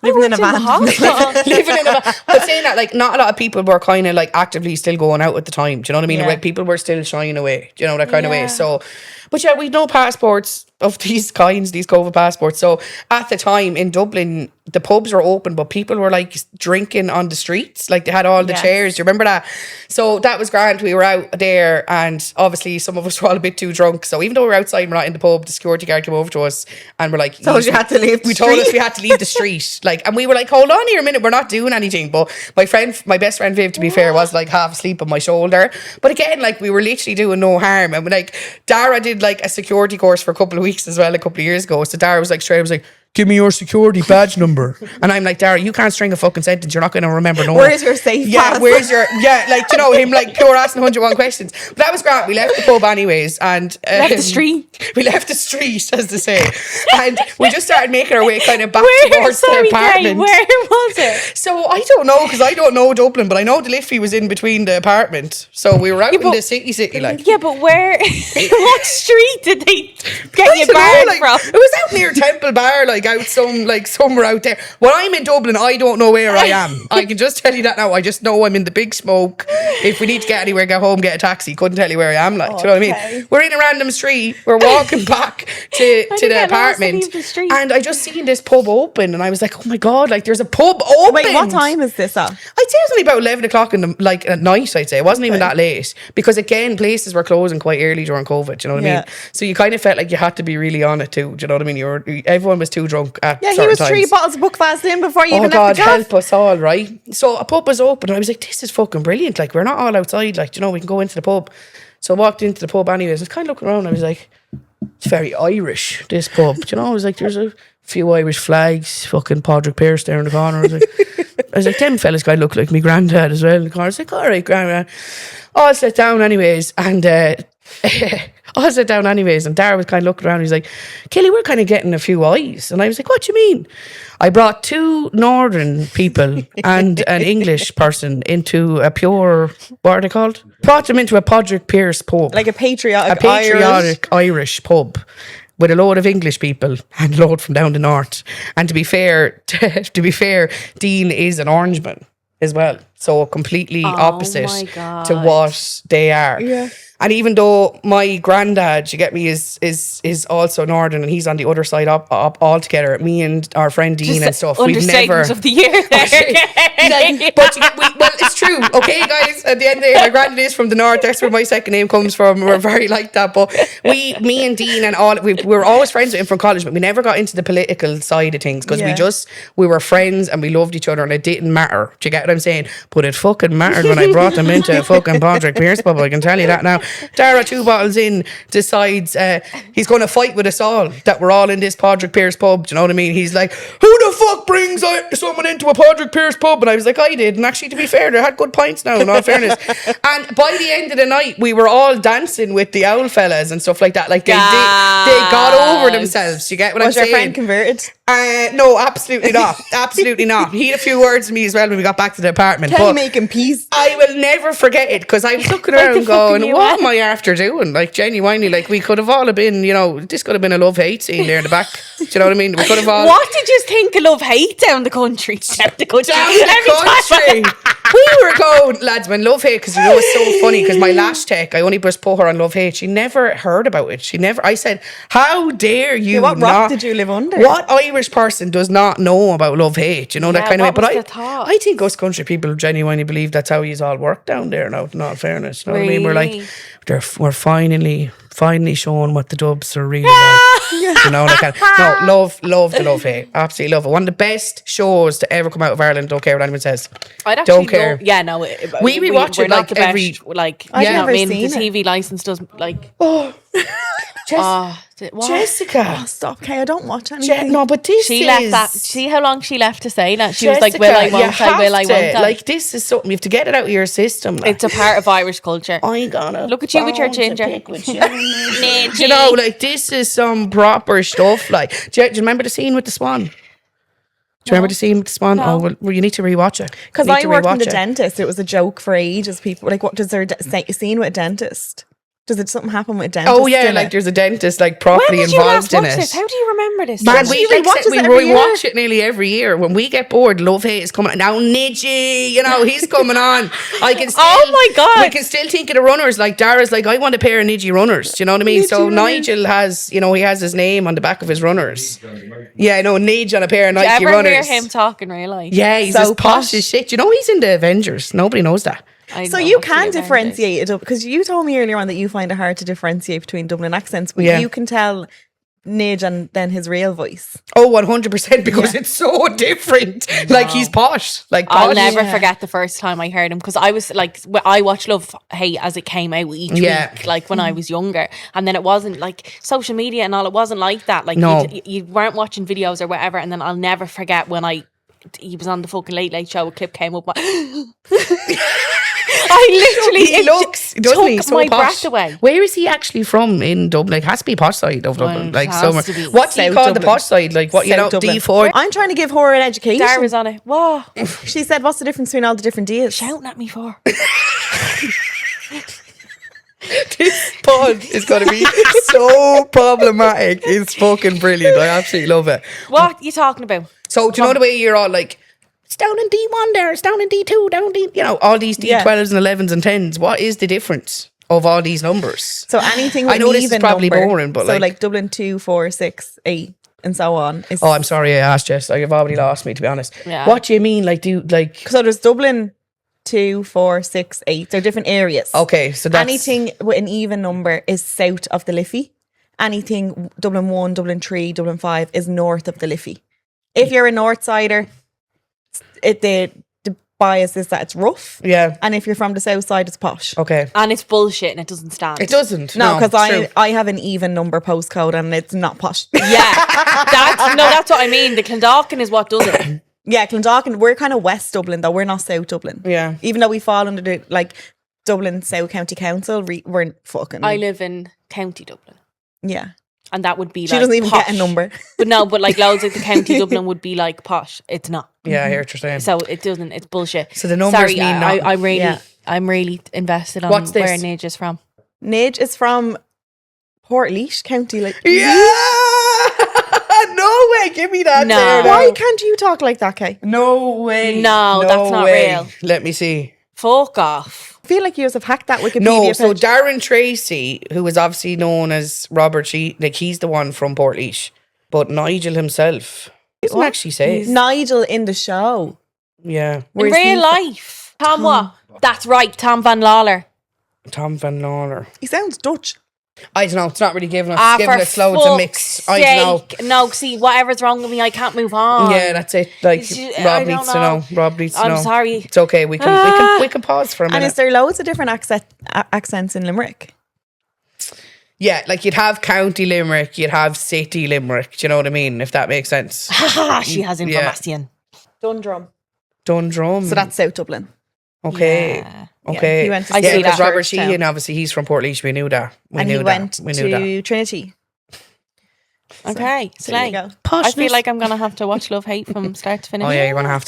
C: Living in a van.
A: Living in a but saying that, like, not a lot of people were kind of like actively still going out at the time. Do you know what I mean?
C: Yeah.
A: Like, people were still shying away. Do you know that kind of way?
B: Yeah.
A: So, but yeah, we'd no passports of these kinds, these COVID passports. So at the time in Dublin, the pubs were open, but people were like drinking on the streets. Like they had all the
C: Yes.
A: chairs. Do you remember that? So that was grand. We were out there, and obviously some of us were all a bit too drunk. So even though we were outside, we're not in the pub, the security guard came over to us and we're like,
C: Told you had to leave the
A: We told us
C: street.
A: we had to leave the street. Like, and we were like, hold on here a minute, we're not doing anything. But my best friend Viv, to be fair, was like half asleep on my shoulder. But again, like we were literally doing no harm. And like Dara did like a security course for a couple of weeks as well, a couple of years ago. So Dara was like straight, I was like, give me your security badge number. And I'm like, Dara, you can't string a fucking sentence. You're not going to remember no.
C: Where's your safe
A: Yeah,
C: pass?
A: where's your, yeah, like, him like pure asking 101 questions. But that was great. We left the pub anyways. And
B: Left the street?
A: We left the street, as they say. And we just started making our way kind of back
B: Where?
A: towards
B: Sorry,
A: the apartment.
B: Kay, where was it?
A: So I don't know, because I don't know Dublin, but I know the Liffey was in between the apartment. So we were out in
B: but-
A: the city like.
B: Yeah, but where? What street did they get
A: I
B: you
A: don't know,
B: barred
A: like,
B: from?
A: it was out near Temple Bar, like out somewhere out there. When I'm in Dublin, I don't know where I am. I can just tell you that now. I just know I'm in the big smoke. If we need to get anywhere, get home, get a taxi. Couldn't tell you where I am. Like, do you know what I
C: Okay.
A: mean? We're in a random street. We're walking back to
B: did
A: the
B: get lost and
A: apartment,
B: leave the street?
A: and I just seen this pub open, and I was like, oh my god, like there's a pub open.
C: Wait, what time is this at?
A: I'd say it was only about 11 o'clock at night, I'd say. It wasn't even that late. Because again, places were closing quite early during COVID, do you know what I
C: Yeah.
A: mean? So you kind of felt like you had to be really on it too, do you know what I mean? Everyone was too drunk at
C: Yeah, he
A: certain
C: was
A: times.
C: 3 bottles of Buckfast in before you
A: Oh
C: even
A: God,
C: left the gaff.
A: help us all, right? So a pub was open, and I was like, this is fucking brilliant. Like, we're not all outside, like, do you know, we can go into the pub. So I walked into the pub anyways. I was kind of looking around, I was like, it's very Irish, this pub. Do you know, I was like, there's a few Irish flags, fucking Padraig Pearse there in the corner. I was like, them fellas kind of look like me granddad as well in the corner. I was like, all right, granddad. I'll sit down anyways, and I sat down anyways, and Dara was kind of looking around. He's like, Kelly, we're kind of getting a few eyes. And I was like, what do you mean? I brought 2 northern people and an English person into a pure, what are they called? Brought them into a Padraig Pearse pub.
C: Like a patriotic
A: Irish pub with a load of English people and a load from down the north. And to be fair, Dean is an Orangeman as well. So completely opposite
B: my God.
A: to what they are.
C: Yeah.
A: And even though my granddad, you get me, is also northern, and he's on the other side up altogether. Me and our friend Dean and stuff, we've never.
B: Understatement of the year there.
A: But well, it's true. Okay, guys. At the end of the day, my granddad is from the north. That's where my second name comes from. We're very like that. But me and Dean and all, we were always friends with him from college, but we never got into the political side of things because
C: Yeah.
A: we were friends and we loved each other, and it didn't matter. Do you get what I'm saying? But it fucking mattered when I brought them into a fucking Padraig Pearse pub. I can tell you that now. Dara, 2 bottles in, decides he's going to fight with us all, that we're all in this Padraig Pearse pub. Do you know what I mean? He's like, who the fuck brings someone into a Padraig Pearse pub? And I was like, I did. And actually, to be fair, they had good pints now, in all fairness. And by the end of the night, we were all dancing with the owl fellas and stuff like that. Like they got over themselves. You get what I'm
C: Was your
A: saying?
C: friend converted?
A: No, absolutely not. Absolutely not. He had a few words to me as well when we got back to the apartment.
C: Kelly
A: But
C: making peace.
A: I will never forget it, because I was looking
B: Like
A: around
B: the fucking
A: going, what
B: UN.
A: am I after doing? Like, genuinely, like, we could have all have been, this could have been a love-hate scene there in the back. Do you know what I mean? We could have all...
B: What did you think love-hate down the country. Down the country.
A: Down the country. We were going, lads, man, love hate, because you know it's so funny, because my lash tech, I only just put her on love hate. She never heard about it. I said, how dare you
C: What
A: not?
C: rock did you live under?
A: What Irish person does not know about love hate? You know, that kind of way. But I think us country people genuinely believe that's how you all work down there now, in all fairness. You know what I mean? We're like, we're finally showing what the dubs are really like. You know, love the love hate. Absolutely love it. One of the best shows to ever come out of Ireland. Don't care what anyone says.
B: I'd actually
A: don't care.
B: We
A: watch it like every.
C: I've never seen
B: the
C: it.
B: TV license doesn't like.
A: Jessica.
C: Oh, stop, Kay. I don't watch anything.
A: No, but this
B: she
A: is...
B: left that. See how long she left to say that? She
A: Jessica,
B: was like, will I, won't I, will I, won't I?
A: Like, this is something, you have to get it out of your system. Like.
B: It's a part of Irish culture.
A: I gotta
B: look at you with your ginger.
A: You know, like, this is some proper stuff. Like, do you remember the scene with the swan? Do you remember the scene with the swan?
B: No.
A: Oh, well, you need to rewatch it.
C: Because I worked in the dentist. It was a joke for ages. People like, what does there scene with a dentist? Does it something happen with a dentist?
A: Oh yeah, like there's a dentist like properly involved in it.
B: This? How do you remember this?
A: Man, we rewatch it nearly every year. When we get bored, Love Hate is coming on. Now Nidgy, you know, he's coming on. I can still,
B: oh my God.
A: We can still think of the runners. Like Dara's like, I want a pair of Nidgy runners. Do you know what I mean? So Nigel has, you know, he has his name on the back of his runners. Yeah, I know, Nidge on a pair of Nike runners.
B: Did you ever hear him talk in real life?
A: Yeah, he's so as posh as shit. You know, he's in the Avengers. Nobody knows that.
C: So you can differentiate it, because you told me earlier on that you find it hard to differentiate between Dublin accents, but you can tell Nidge and then his real voice.
A: Oh, 100%, because it's so different. No. Like, he's posh. Like, posh.
B: I'll never forget the first time I heard him, because I was like, I watched Love Hate as it came out each week, like when I was younger, and then it wasn't like social media and all. It wasn't like that. Like you weren't watching videos or whatever. And then I'll never forget when he was on the fucking Late Late Show. A clip came up. I literally took my breath away.
A: Where is he actually from in Dublin? Like, has to be posh side of Dublin. Like, somewhere. What's he called, the posh side? Like, what, you know, D4?
C: I'm trying to give her an education.
B: Dara's on it. What?
C: She said, what's the difference between all the different deals?
B: Shouting at me for.
A: This pod is going to be so problematic. It's fucking brilliant. I absolutely love it.
B: What are you talking about?
A: So, do you know the way you're all like, it's down in D1 there, it's down in D2, down in D, you know, all these D12s and 11s and 10s. What is the difference of all these numbers?
C: So anything with
A: I know
C: an
A: this
C: even
A: is probably
C: number,
A: boring, but
C: so like Dublin 2, 4, 6, 8 and so on.
A: Oh, I'm sorry I asked, Jess. You've already lost me, to be honest.
B: Yeah.
A: What do you mean?
C: So there's Dublin 2, 4, 6, 8. They're different areas.
A: Okay, so that's...
C: Anything with an even number is south of the Liffey. Anything Dublin 1, Dublin 3, Dublin 5 is north of the Liffey. If you're a north sider, the bias is that it's rough.
A: Yeah.
C: And if you're from the south side, it's posh.
A: Okay.
B: And it's bullshit and it doesn't stand.
A: It doesn't.
C: No, because I have an even number postcode and it's not posh.
B: Yeah. That's what I mean. The Clondalkin is what does it.
C: Yeah, Clondalkin, we're kind of West Dublin though. We're not South Dublin.
A: Yeah.
C: Even though we fall under the like Dublin South County Council, we're fucking...
B: I live in County Dublin.
C: Yeah.
B: And that would be
C: she
B: like
C: doesn't even
B: posh.
C: get a number.
B: But like loads of the County Dublin would be like posh. It's not.
A: Yeah, I hear what you're saying.
B: So it doesn't. It's bullshit.
A: So the numbers mean nothing.
B: I'm really invested on
A: what's this?
B: where Nidge is from.
C: Nidge is from Portlaoise County. Like,
A: yeah! No way, give me that.
B: No.
A: There,
C: why can't you talk like that, Kay?
A: No way.
B: No, that's not real.
A: Let me see.
B: Fuck off.
C: I feel like you have hacked that Wikipedia
A: No, so
C: page.
A: Darren Tracy, who is obviously known as Robert, he's the one from Portlaoise. But Nigel himself doesn't actually say.
C: Nigel in the show.
A: Yeah.
B: In real life. Tom what? That's right, Tom Van Lawler.
A: Tom Van Lawler.
C: He sounds Dutch.
A: I don't know, it's not really giving us loads of mix. I don't know.
B: No, see, whatever's wrong with me, I can't move on.
A: Yeah, that's it. Like, Rob needs to know. Rob needs to know.
B: I'm sorry.
A: It's okay. We can pause for a minute.
C: And is there loads of different accents in Limerick?
A: Yeah, like you'd have County Limerick, you'd have City Limerick. Do you know what I mean? If that makes sense.
B: She has information.
C: Dundrum.
A: So
C: that's South Dublin.
A: Okay.
B: Yeah.
A: Okay.
C: He went to
A: because Robert Sheehan, obviously, he's from Portlaoise. We knew that.
C: He went to Trinity.
B: Okay.
C: So there you go.
B: I feel like I'm going to have to watch Love Hate from start to finish.
A: Oh, yeah, you're going to have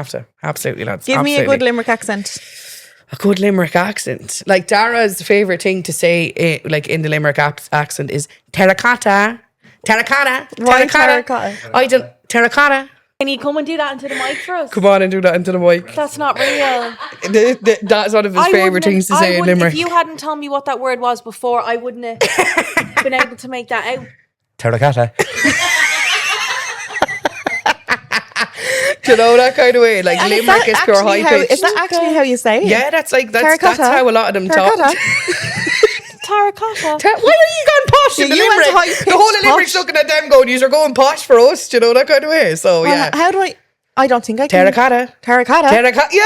A: to. Absolutely, lads.
C: Give me a good Limerick accent.
A: A good Limerick accent. Like, Dara's favourite thing to say, like, in the Limerick accent is terracotta. Terracotta.
C: Why terracotta?
A: Terracotta.
B: Can you come and do that into the mic for us?
A: Come on and do that into the mic.
B: That's not real.
A: That's one of his favourite things to say in Limerick.
B: If you hadn't told me what that word was before, I wouldn't have been able to make that out.
A: Terracotta. Do you know that kind of way? Like
C: And
A: Limerick is pure high pitch.
C: Is that actually how you say it?
A: Yeah, that's how a lot of them talk.
B: Terracotta.
A: Why are you going posh in the
C: you went
A: Limerick?
C: high-pitched
A: The whole of Limerick's
C: posh.
A: looking at them going, you're going posh for us. Do you know that kind of way? So,
C: Well,
A: yeah.
C: how do I don't think I can.
A: Terracotta.
C: Terracotta.
A: Yeah!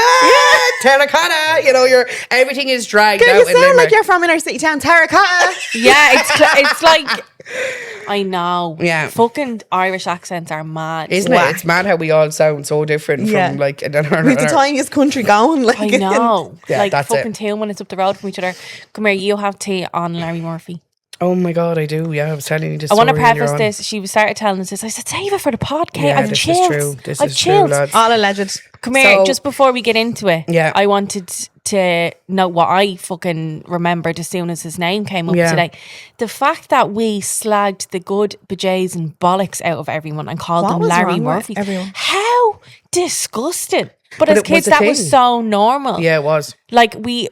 A: Terracotta. You know, everything is dragged
C: Girl,
A: out
C: you
A: in
C: sound
A: Limerick.
C: like you're from inner city town. Terracotta.
B: Yeah, it's like I know.
A: Yeah.
B: Fucking Irish accents are mad.
A: Isn't it? It's mad how we all sound so different
C: Yeah.
A: from like...
C: We've the tiniest country going. Like,
B: I know.
A: Yeah,
B: like
A: that's
B: fucking
A: it.
B: 2 minutes up the road from each other. Come here, you have tea on Larry Murphy.
A: Oh my God, I do. Yeah, I was telling you this
B: I want to
A: story earlier
B: preface
A: on.
B: this. She started telling us this. I said, save it for the podcast.
A: Yeah,
B: I've
A: this
B: chilled.
A: is true. This
B: I've
A: is true,
B: chilled.
A: lads.
C: all alleged.
B: Come here,
A: So-
B: just before we get into it,
A: Yeah.
B: I wanted to know what I fucking remembered as soon as his name came up
A: Yeah.
B: today. The fact that we slagged the good bejays and bollocks out of everyone and called
C: What
B: them
C: was
B: Larry
C: wrong with
B: Murphy.
C: everyone?
B: How disgusting. But
A: But
B: as
A: it was
B: kids,
A: a
B: that was
A: thing.
B: so normal.
A: Yeah, it was.
B: Like we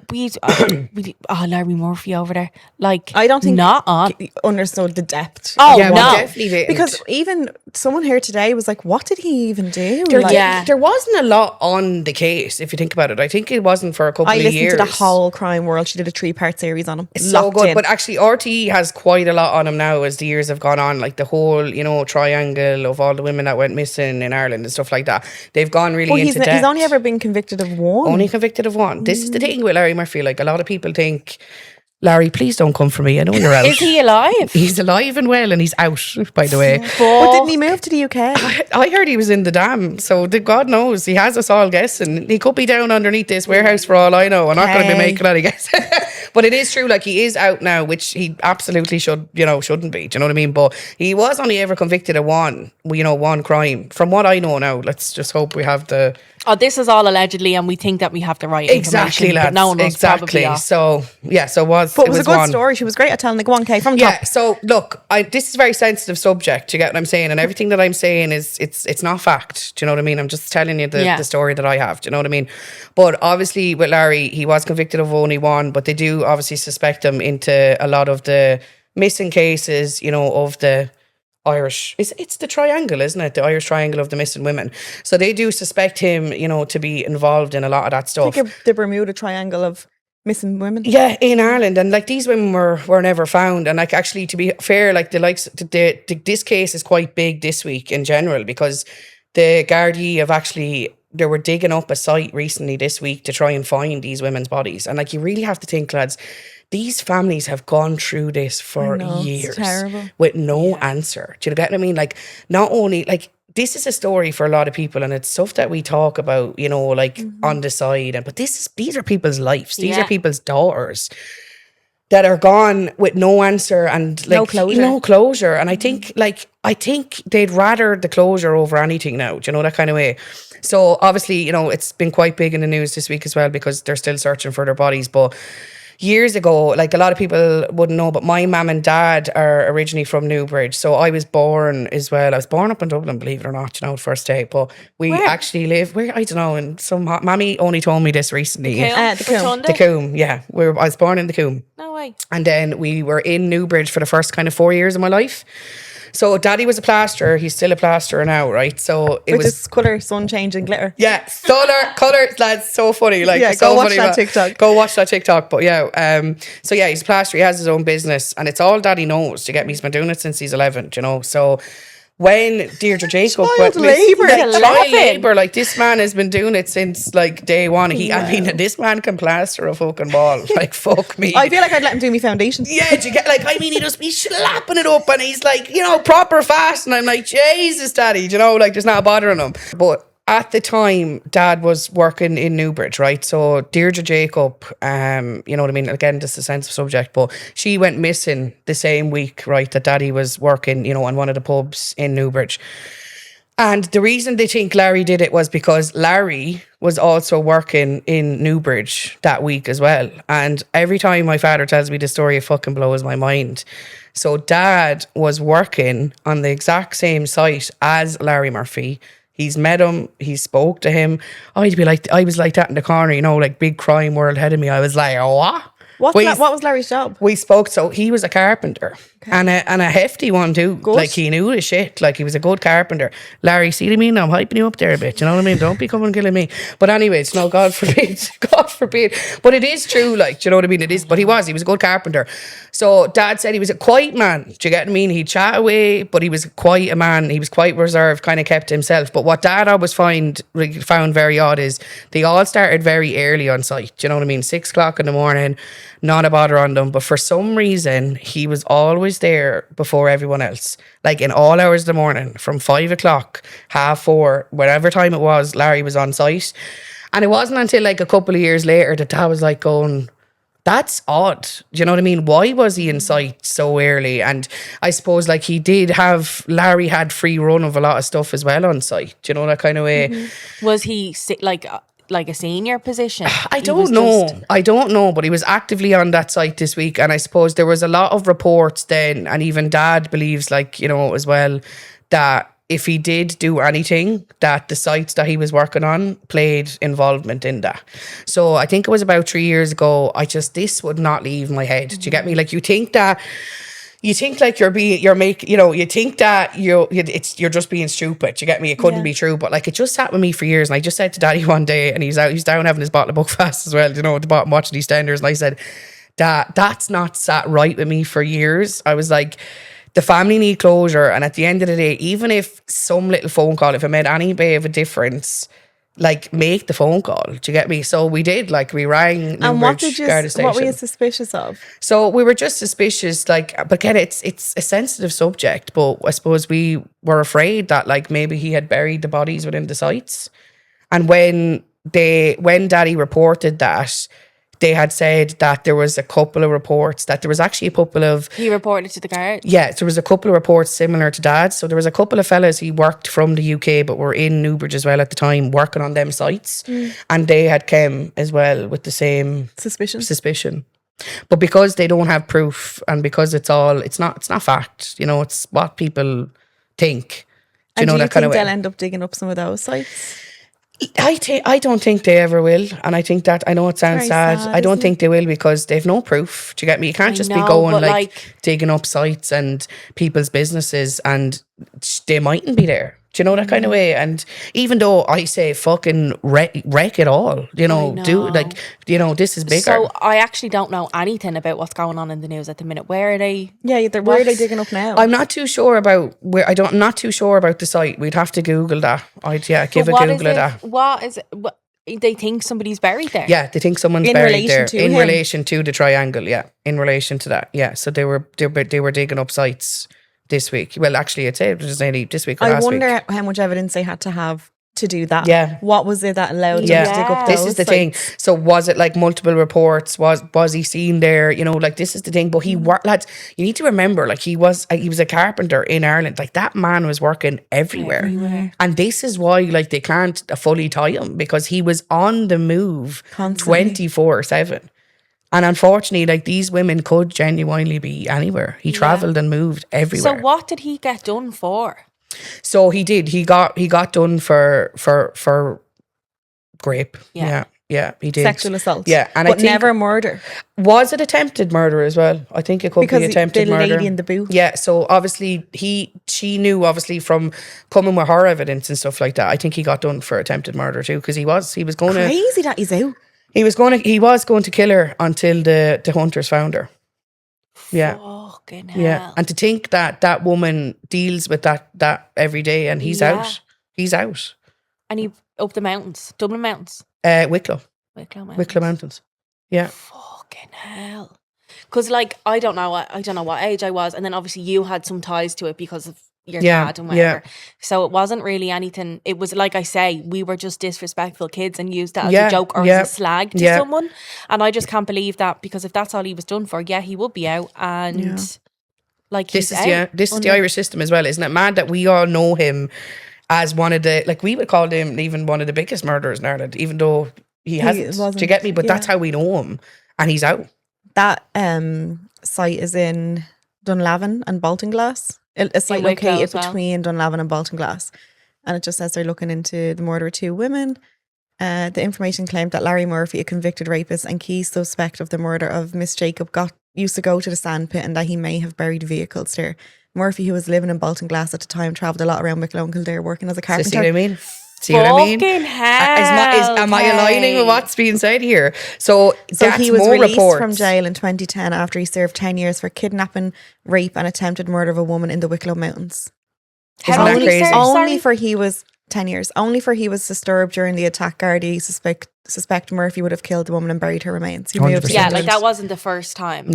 B: Larry Murphy over there. Like
C: I don't think
B: not on.
C: understood the depth.
B: Oh,
A: Yeah,
B: no.
A: well, definitely didn't.
C: Because even someone here today was like, what did he even do?
A: There,
C: Like,
A: there wasn't a lot on the case, if you think about it. I think it wasn't for a couple
C: I
A: of
C: listened
A: years.
C: to the whole Crime World. She did a 3-part series on him.
A: It's so
C: Locked
A: good.
C: in.
A: But actually, RTE has quite a lot on him now as the years have gone on. Like the whole, triangle of all the women that went missing in Ireland and stuff like that. They've gone really into depth.
C: he's only ever been convicted of one.
A: Only convicted of one. This is the thing with Larry Murphy. Like a lot of people think, Larry, please don't come for me. I know you're out.
B: Is he alive?
A: He's alive and well, and he's out, by the way.
C: But didn't he move to the UK?
A: I heard he was in the dam, so God knows. He has us all guessing. He could be down underneath this warehouse for all I know. I'm not going to be
C: Hey.
A: making any guess. But it is true, like he is out now, which he absolutely shouldn't be. Do you know what I mean? But he was only ever convicted of one crime. From what I know now, let's just hope we have the...
B: Oh, this is all allegedly, and we think that we have the right
A: Exactly,
B: information,
A: lads.
B: but no one knows probably
A: exactly.
B: off.
A: So, yeah, so it was...
C: But it was a good
A: one.
C: story. She was great at telling the 1K from the
A: Yeah,
C: top.
A: so look, this is a very sensitive subject. You get what I'm saying? And everything that I'm saying is it's not fact. Do you know what I mean? I'm just telling you the story that I have. Do you know what I mean? But obviously with Larry, he was convicted of only one, but they do obviously suspect him into a lot of the missing cases, of the Irish. It's the triangle, isn't it? The Irish triangle of the missing women. So they do suspect him, to be involved in a lot of that stuff.
C: Like the Bermuda Triangle of missing women.
A: Yeah, in Ireland, and like these women were never found, and like actually, to be fair, like this case is quite big this week in general because the Gardaí have actually they were digging up a site recently this week to try and find these women's bodies, and like you really have to think, lads, these families have gone through this for years
C: it's terrible.
A: with no answer. Do you get what I mean? Like not only like. This is a story for a lot of people, and it's stuff that we talk about, on the side. But these are people's lives. These are people's daughters that are gone with no answer and like no closure. And I think they'd rather the closure over anything now. Do you know, that kind of way? So obviously, it's been quite big in the news this week as well because they're still searching for their bodies. But years ago, like a lot of people wouldn't know, but my mum and dad are originally from Newbridge. So I was born as well. I was born up in Dublin, believe it or not, first day. But we actually live where, I don't know, and Mammy only told me this recently.
C: The
A: Coombe, yeah. I was born in the Coombe.
B: No way.
A: And then we were in Newbridge for the first kind of 4 years of my life. So Daddy was a plasterer. He's still a plasterer now, right? So it
C: With
A: was
C: this colour, sun change and glitter.
A: yeah, colours, lads, so funny. Like,
C: Yeah,
A: so
C: go watch
A: funny,
C: that
A: man.
C: TikTok.
A: Go watch that TikTok. But yeah, so yeah, he's a plasterer. He has his own business, and it's all Daddy knows. To get me, he's been doing it since he's 11. So when Deirdre Jacob
C: Child labour.
A: child labour, like this man has been doing it since like day one. This man can plaster a fucking wall. Like fuck me.
C: I feel like I'd let him do me foundation.
A: Yeah, do you get he just be slapping it up and he's like, proper fast. And I'm like, Jesus, Daddy, there's not a bother on him. But at the time, Dad was working in Newbridge, right? So Deirdre Jacob, you know what I mean? Again, this is a sensitive subject, but she went missing the same week, right, that Daddy was working, on one of the pubs in Newbridge. And the reason they think Larry did it was because Larry was also working in Newbridge that week as well. And every time my father tells me the story, it fucking blows my mind. So Dad was working on the exact same site as Larry Murphy He's met him. He spoke to him. I was like that in the corner, you know, like big crime world ahead of me. I was like, what?
C: What was Larry's job?
A: We spoke, so he was a carpenter, and a hefty one too.
C: Good.
A: Like he knew the shit. Like he was a good carpenter. Larry, see what I mean? I'm hyping you up there a bit. You know what I mean? Don't be coming and killing me. But anyways, no, God forbid, God forbid. But it is true. Like, do you know what I mean? It is. But he was a good carpenter. So Dad said he was a quiet man. Do you get what I mean? He'd chat away, but he was quite a man. He was quite reserved, kind of kept to himself. But what Dad always found very odd is they all started very early on site. Do you know what I mean? 6 o'clock in the morning. Not a bother on them, but for some reason he was always there before everyone else, like in all hours of the morning, from 5 o'clock, 4:30, whatever time it was. Larry was on site, and it wasn't until like a couple of years later that Dad was like going, that's odd. Do you know what I mean? Why was he in sight so early? And I suppose like Larry had free run of a lot of stuff as well on site. Do you know, that kind of way?
B: Was he like a senior position?
A: I don't know, but he was actively on that site this week, and I suppose there was a lot of reports then, and even Dad believes, like, you know, as well, that if he did do anything, that the sites that he was working on played involvement in that. So I think it was about 3 years ago, this would not leave my head. Do you get me? Like, you think like you think that you're just being stupid. You get me? It couldn't be true, but like it just sat with me for years. And I just said to Daddy one day, and he's down having his bottle of Buckfast as well, you know, at the bottom watching these tenders. And I said, that's not sat right with me for years. I was like, the family need closure. And at the end of the day, even if some little phone call, if it made any bit of a difference, like, make the phone call. Do you get me? So we did, like, we rang Newbridge Garda Station.
C: What were you suspicious of?
A: So we were just suspicious, like, but again, it's a sensitive subject, but I suppose we were afraid that, like, maybe he had buried the bodies within the sites. And when Daddy reported that, they had said that there was a couple of reports, that there was actually a couple of...
B: He reported to the guard?
A: Yeah, there was a couple of reports similar to Dad's. So there was a couple of fellas he worked from the UK, but were in Newbridge as well at the time, working on them sites. And they had come as well with the same... Suspicion. But because they don't have proof, and because it's not fact, you know, it's what people think.
C: Do you think they'll end up digging up some of those sites?
A: I don't think they ever will, and I think that, I know it sounds sad. I don't think they will, because they've no proof. Do you get me? You can't just be going like digging up sites and people's businesses, and they mightn't be there. Do you know, that kind of way? And even though I say fucking wreck it all, you know, do, like, you know, this is bigger.
B: So I actually don't know anything about what's going on in the news at the minute. Where are they?
C: Yeah, where are they digging up now?
A: I'm not too sure about where. I'm not too sure about the site. We'd have to Google that. Give a Google of that.
B: What is it? They think somebody's buried there.
A: Yeah, they think someone's buried there in relation to the triangle. Yeah, in relation to that. Yeah, so they were digging up sites this week. Well, actually, I'd say it was only this week or last week. I
C: wonder how much evidence they had to have to do that.
A: Yeah.
C: What was it that allowed them to dig up those?
A: This is the thing. So was it like multiple reports? Was he seen there? You know, like, this is the thing. But he worked, lads, you need to remember, like, he was a carpenter in Ireland. Like, that man was working everywhere. And this is why, like, they can't fully tie him, because he was on the move 24/7. And unfortunately, like, these women could genuinely be anywhere. He travelled and moved everywhere.
B: So what did he get done for?
A: So he did. He got done for rape. Yeah, he did.
C: Sexual assault.
A: Yeah, and
C: but never murder.
A: Was it attempted murder as well? I think it could be attempted murder.
C: Because the lady in the booth.
A: Yeah, so obviously she knew, obviously, from coming with her evidence and stuff like that. I think he got done for attempted murder too, because he was going to...
C: Crazy that he's out.
A: He was going to kill her until the hunters found her. Yeah.
B: Fucking hell.
A: Yeah. And to think that woman deals with that every day, and he's out. He's out.
B: And he up the mountains, Dublin mountains.
A: Wicklow
B: Mountains.
A: Mountains. Yeah.
B: Fucking hell. Because, like, I don't know what age I was, and then obviously you had some ties to it because of your dad and whatever. Yeah. So it wasn't really anything. It was, like I say, we were just disrespectful kids and used that as a joke or as a slag to someone. And I just can't believe that, because if that's all he was done for, he would be out. And like, this is the Irish system as well, isn't it? Mad that we all know him as one of the, like, we would call him even one of the biggest murderers in Ireland, even though he hasn't. Do you get me? But that's how we know him, and he's out.
C: That site is in Dunlavin and Baltinglass. A site located between Dunlavin and Baltinglass. and it just says they're looking into the murder of 2 women. The information claimed that Larry Murphy, a convicted rapist and key suspect of the murder of Miss Jacob, used to go to the sandpit and that he may have buried vehicles there. Murphy, who was living in Bolton Glass at the time, travelled a lot around Wicklow and Kildare working as a carpenter.
A: See what I mean? See what I mean?
B: Fucking hell.
A: Am I aligning with what's being said here? So that's
C: he was
A: more
C: released
A: reports.
C: from jail in 2010 after he served 10 years for kidnapping, rape and attempted murder of a woman in the Wicklow Mountains.
A: Isn't that crazy?
C: Only for he was 10 years. Only for he was disturbed during the attack. Gardaí suspect Murphy would have killed the woman and buried her remains. He may have
A: 100%.
B: Yeah, like that wasn't the first time.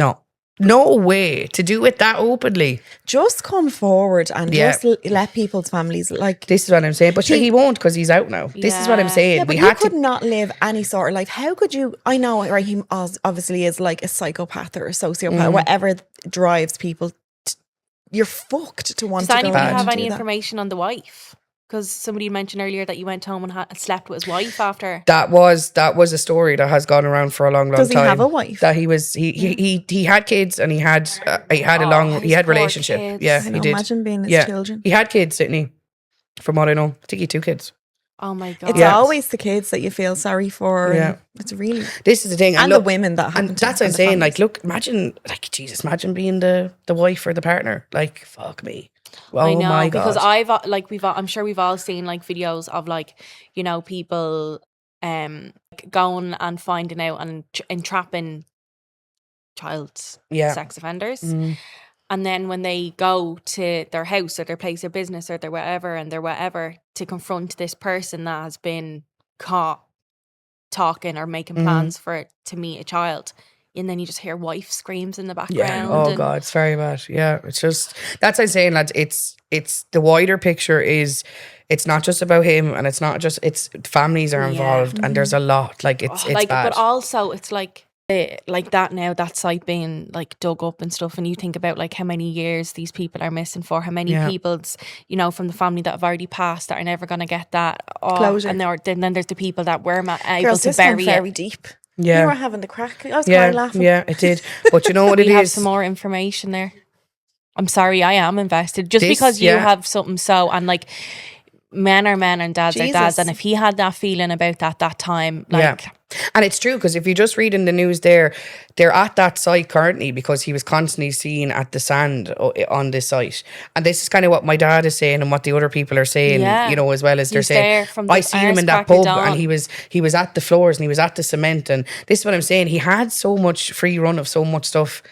A: No way to do it that openly.
C: Just come forward and just let people's families like.
A: This is what I'm saying. But sure, he won't because he's out now. This is what I'm saying.
C: Yeah, but you could not live any sort of life. How could you? I know, right? He obviously is like a psychopath or a sociopath, whatever drives people. You're fucked to want
B: Does
C: to go
B: anybody
C: and
B: have
C: do
B: any
C: that.
B: information on the wife? Because somebody mentioned earlier that you went home and slept with his wife after.
A: That was a story that has gone around for a long time.
C: Does he have a wife?
A: That he had kids and he had relationship.
B: Kids.
A: Yeah,
C: I know,
A: he did.
C: imagine being his children.
A: He had kids, didn't he? From what I know, I think he had 2 kids.
B: Oh my God.
C: It's always the kids that you feel sorry for.
A: Yeah.
C: It's really.
A: This is the thing,
C: And the women that happen.
A: And that's what I'm saying. Like, look, imagine being the wife or the partner. Like, fuck me. Oh
B: I know,
A: my God.
B: because I'm sure we've all seen like videos of like, you know, people going and finding out and entrapping child sex offenders. And then when they go to their house or their place of business or their whatever and their whatever to confront this person that has been caught talking or making plans for it to meet a child. And then you just hear wife screams in the background.
A: Oh God, it's very bad. Yeah, it's just, that's what I'm saying, lads. It's the wider picture is, it's not just about him, and it's not just, it's families are involved, and there's a lot. Like it's
B: like,
A: bad.
B: but also it's like that now, that site being like dug up and stuff, and you think about like how many years these people are missing for, how many people's, you know, from the family that have already passed that are never going to get that
C: closure.
B: And then there's the people that were able
C: Girls,
B: to
C: this
B: bury
C: went
B: it.
C: very deep.
A: Yeah.
C: You were having the crack. I was crying laughing.
A: Yeah, it did. But you know what it
B: We
A: is?
B: have some more information there. I'm sorry, I am invested. Just because you have something and like, men are men and dads are dads, and if he had that feeling about that time, like
A: and it's true, because if you just read in the news they're at that site currently because he was constantly seen at the sand on this site, and this is kind of what my dad is saying and what the other people are saying, you know, as well as they're saying, I seen him in that pub and he was at the floors and he was at the cement, and this is what I'm saying, he had so much free run of so much stuff.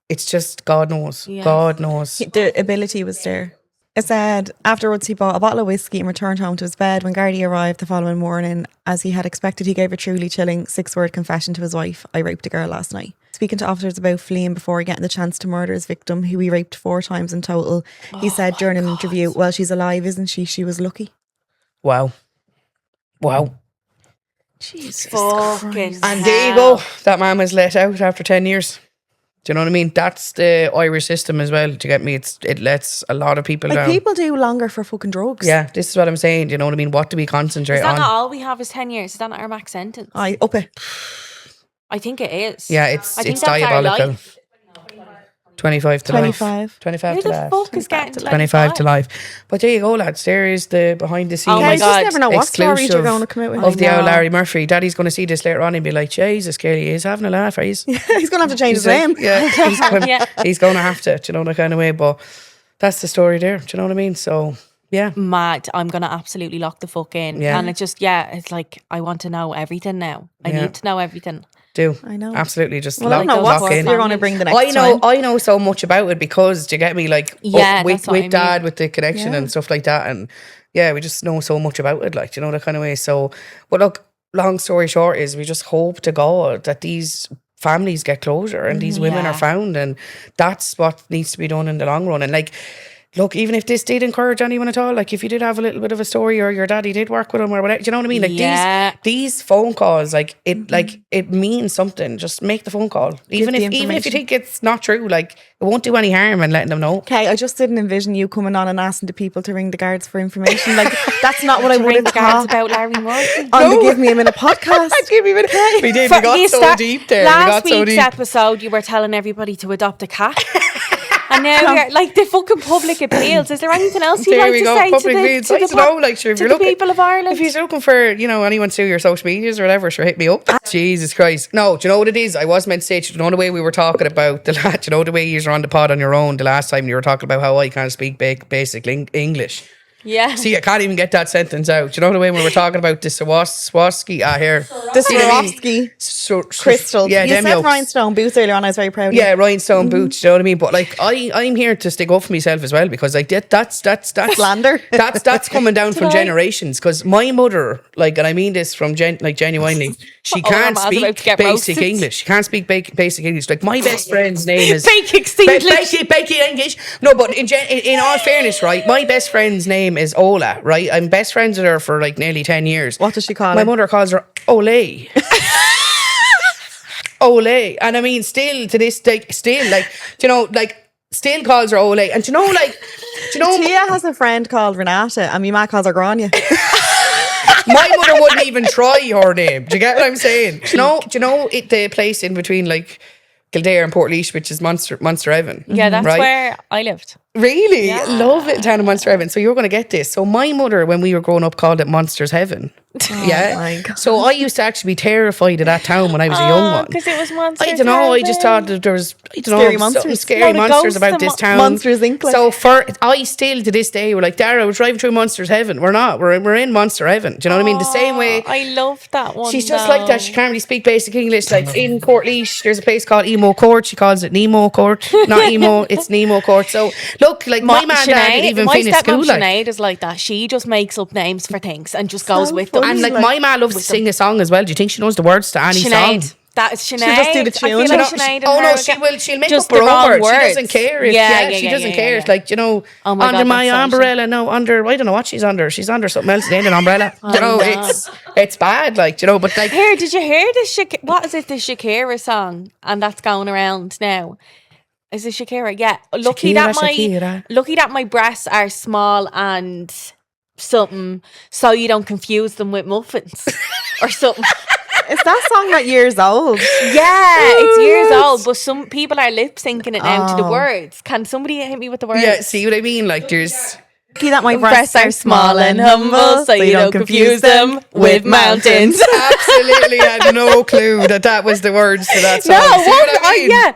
A: It's just God knows.
C: The ability was there. It said afterwards he bought a bottle of whiskey and returned home to his bed. When Gardaí arrived the following morning, as he had expected, he gave a truly chilling 6-word confession to his wife: I raped a girl last night. Speaking to officers about fleeing before getting the chance to murder his victim, who he raped 4 times in total, he said during an interview, well, she's alive, isn't she? She was lucky.
A: Wow.
C: Jesus
B: fucking
C: Christ.
A: And there you go. That man was let out after 10 years. Do you know what I mean? That's the Irish system as well. To get me, it lets a lot of people down.
C: People do longer for fucking drugs.
A: Yeah, this is what I'm saying. Do you know what I mean? What do we concentrate
B: Is that
A: on?
B: not all we have is 10 years? Is that not our max sentence?
C: Up it.
B: I think it is.
A: Yeah,
B: I
A: it's
B: think that's our
A: diabolical.
B: life.
A: 25 to life. 25
B: Who
A: to
B: the
A: life.
B: fuck is getting
A: 25 to life. But there you go, lads. There is the behind the scenes.
B: Oh my
C: You
B: God.
C: just never know what stories you're
A: exclusive
C: going to come out with.
A: of the
B: I
A: old
B: know.
A: Larry Murphy. Daddy's going to see this later on and be like, Jesus, Kelly, he's having a laugh. He's
C: He's going to have to change his
A: like,
C: name.
A: Yeah, he's going to have to, do you know, that kind of way. But that's the story there. Do you know what I mean? So, yeah.
B: Mad. I'm going to absolutely lock the fuck in.
A: Yeah.
B: And it's just, it's like, I want to know everything now. I need to know everything.
A: Do.
C: I know.
A: Absolutely. Just
C: Well, I don't know
A: lock
C: what
A: in.
C: you're going to bring the next time.
A: I know so much about it because, do you get me? Like, with
B: that's what I
A: dad,
B: mean.
A: with the connection and stuff like that. And yeah, we just know so much about it, like, do you know, that kind of way. So, but look, long story short is we just hope to God that these families get closure and these women are found, and that's what needs to be done in the long run. And like, look, even if this did encourage anyone at all, like if you did have a little bit of a story or your daddy did work with him or whatever, do you know what I mean? Like these phone calls, like it means something. Just make the phone call. Even if you think it's not true, like it won't do any harm in letting them know.
C: Okay, I just didn't envision you coming on and asking the people to ring the guards for information. Like that's not what I would
B: Ring
C: have
B: the guards
C: thought.
B: about Larry Murphy.
C: On the Give Me a Minute podcast.
A: Give me a minute. We got so deep there.
B: Last week's episode, you were telling everybody to adopt a cat. And now you're like the fucking public appeals. Is there anything else you'd
A: There
B: like
A: we
B: to
A: go.
B: say
A: Public
B: to
A: appeals.
B: the,
A: I don't know, like, sure, if
B: to
A: you're
B: the
A: looking,
B: people of Ireland?
A: if you're looking for, anyone to your social medias or whatever, sure, hit me up. Jesus Christ. No, do you know what it is? I was meant to say, do you know the way we were talking about do you know the way you were on the pod on your own the last time you were talking about how I can't speak basic English.
B: Yeah.
A: See, I can't even get that sentence out. Do you know the way we were talking about the Swarovski? Here.
C: The Swarovski crystals.
A: Yeah,
C: you
A: them
C: said
A: yokes.
C: rhinestone boots earlier on. I was very proud of you.
A: Yeah, rhinestone boots. Do you know what I mean? But like, I'm here to stick up for myself as well because like that's
C: slander.
A: That's coming down from generations. Because my mother, like, and I mean this from genuinely, she can't speak basic English. She can't speak basic English. Like my best friend's name is
B: basic English.
A: Basic English. No, but in all fairness, right, my best friend's name is Ola. Right, I'm best friends with her for like nearly 10 years.
C: What does she call her?
A: My mother calls her Ole. Ole. And I mean, still to this day, still still calls her Ole. And Tia
C: has a friend called Renata, and my ma calls her Grania.
A: My mother wouldn't even try her name. Do you get what I'm saying? Do you know the place in between like Kildare and Portlaoise, which is Munster Evan?
B: Yeah, that's
A: right?
B: where I lived.
A: Really?
B: Yeah.
A: Love it down in Munster Evan. So you're going to get this. So my mother, when we were growing up, called it Monsters Heaven.
C: Oh my God.
A: So I used to actually be terrified of that town when I was a young one.
B: Because it was monsters.
A: I don't know. I just thought that there was
C: scary monsters.
A: Scary monsters about this town.
C: Monsters Inc.
A: So I still to this day, we're like, Dara, we're driving through Monsters Heaven. We're not. We're in Monster Heaven. Do you know what I mean? The same way.
B: I love that one.
A: She's just like that. She can't really speak basic English. Like in Portlaoise, there's a place called Emo Court. She calls it Nemo Court. Not Emo, it's Nemo Court. So look, like my man dad even finished school.
B: My stepmom Sinead is like that. She just makes up names for things and just goes with them.
A: And like my man loves to sing a song as well. Do you think she knows the words to any song?
B: That is Sinead.
C: She'll just do the tune.
B: I feel like Sinead
A: she'll make up her own words. She doesn't care. She doesn't care. It's like, under my umbrella. No, under, I don't know what she's under. She's under something else than an umbrella. It's bad, like, but like.
B: Here, did you hear the what is it, the Shakira song? And that's going around now. Is it Shakira? Yeah. Lucky that my breasts are small and something, so you don't confuse them with muffins or something.
C: Is that song not years old?
B: Yeah, it's years old, but some people are lip syncing it now to the words. Can somebody hit me with the words?
A: Yeah, see what I mean? Like there's.
C: Lucky that my breasts are small and humble, so you don't confuse them with mountains.
A: Absolutely had no clue that was the words to that song.
B: No,
A: see what I mean?
B: yeah.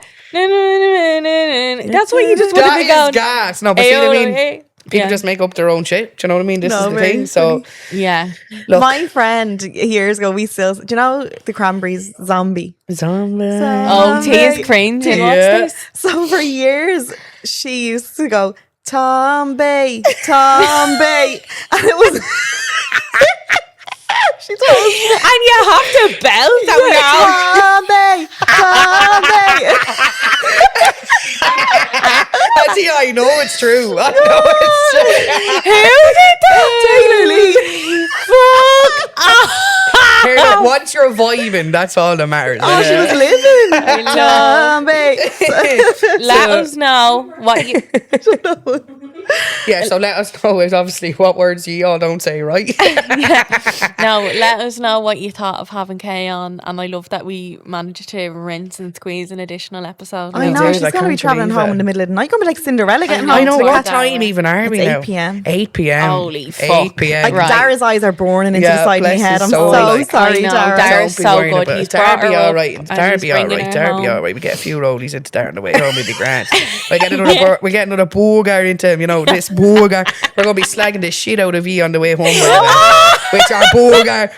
B: That's what you just would have been going.
A: Gas. No, but see what I mean? People just make up their own shit. Do you know what I mean? This is the thing. So,
B: yeah.
C: Look. My friend years ago, do you know the Cranberries Zombie?
B: Oh, Tia's cringe. Yeah. What's this?
C: So for years, she used to go, Tombe, and it was. She told us.
B: And you have to belt that
C: Tombe.
A: See, I know it's true. I know it's true.
B: Who did that?
C: Taylor Lee.
B: Fuck.
A: Once you're vibing, that's all that matters.
C: Oh, she was living. Tombe.
B: Let us know what you.
A: Yeah, so let us know obviously what words you all don't say, right?
B: No, let us know what you thought of having Kay on, and I love that we managed to rinse and squeeze an additional episode.
C: I know, she's going to be travelling home in the middle of the night. Going to be like Cinderella getting home.
A: I know, what time even are we now?
C: 8 p.m.
A: 8 p.m.
B: Holy fuck.
A: 8 p.m.
C: Like
B: Right.
C: Dara's eyes are burning into the side of my head. I'm so sorry, Dara.
B: Dara's so good. He's brought her up.
A: Dara be all right. We get a few rollies into Dara on the way home. We'll be grand. We get another burger into him, this burger. We're going to be slagging the shit out of you on the way home. Which our burger.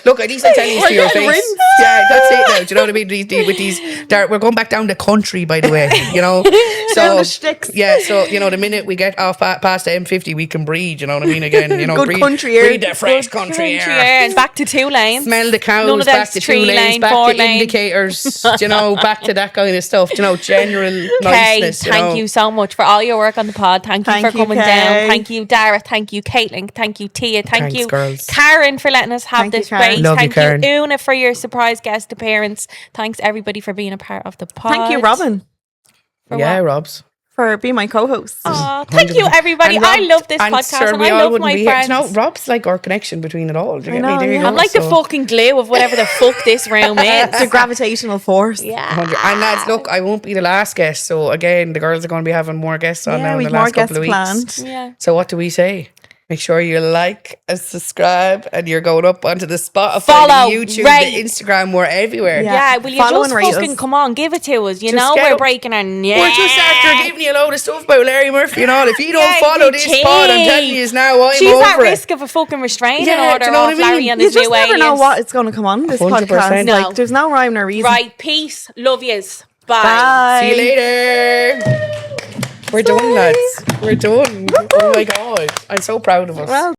A: Look, at least I tell you to your face.
C: Rinsed.
A: Yeah, that's it now. Do you know what I mean? With these, we're going back down the country, by the way. So
C: down the sticks.
A: Yeah, so the minute we get off past the M50, we can breathe. You know what I mean? Again,
C: good country air.
A: Breathe the fresh country air.
B: And back to 2 lanes.
A: Smell the cows.
B: None of
A: back to 2
B: 3
A: lanes. Back to indicators. Back to that kind of stuff. General niceness.
B: Kay, thank you so much for all your work on the pod. Thank you for coming down. Thank you, Dara. Thank you, Caitlin. Thank you, Tia. Thank you,
A: girls.
B: Karen, for letting us have this space.
A: Love you,
B: Thank you, Una, for your surprise guest appearance. Thanks everybody for being a part of the pod.
C: Thank you, Robyn.
A: Yeah, Robs.
C: for being my co-host.
B: Aw, thank you, everybody. I love this podcast and I love my friends.
A: You know, Rob's like our connection between it all. Do you get me? There you go.
B: I'm like the fucking glue of whatever the fuck this room is.
C: The gravitational force.
B: Yeah.
A: And lads, look, I won't be the last guest. So again, the girls are going to be having more guests on now in the last couple of weeks.
C: Planned.
B: Yeah.
A: So what do we say? Make sure you like and subscribe, and you're going up onto the Spotify,
B: follow,
A: the YouTube,
B: rate.
A: the Instagram, we're everywhere.
B: Yeah, will you
C: Follow
B: just
C: and rate
B: fucking
C: us.
B: come on, give it to us. You
A: Just
B: know
A: get
B: we're
A: up.
B: breaking our neck.
A: We're just after giving you a load of stuff about Larry Murphy and all. If you don't
B: Yeah,
A: follow
B: you
A: this
B: cheat.
A: pod, I'm telling you now, I'm
B: She's
A: over
B: at
A: it.
B: risk of a fucking restraining
A: Yeah,
B: order
A: do you know what
B: off
A: I mean?
B: Larry and
C: You
B: his
C: just
B: new
C: never know
B: aliens.
C: what it's going to come on this
A: 100%.
C: podcast.
B: No.
C: Like, there's no rhyme nor reason.
B: Right, peace, love yous, bye.
C: Bye.
A: See you later. We're done, lads. We're done. Oh my God. I'm so proud of us.
C: Well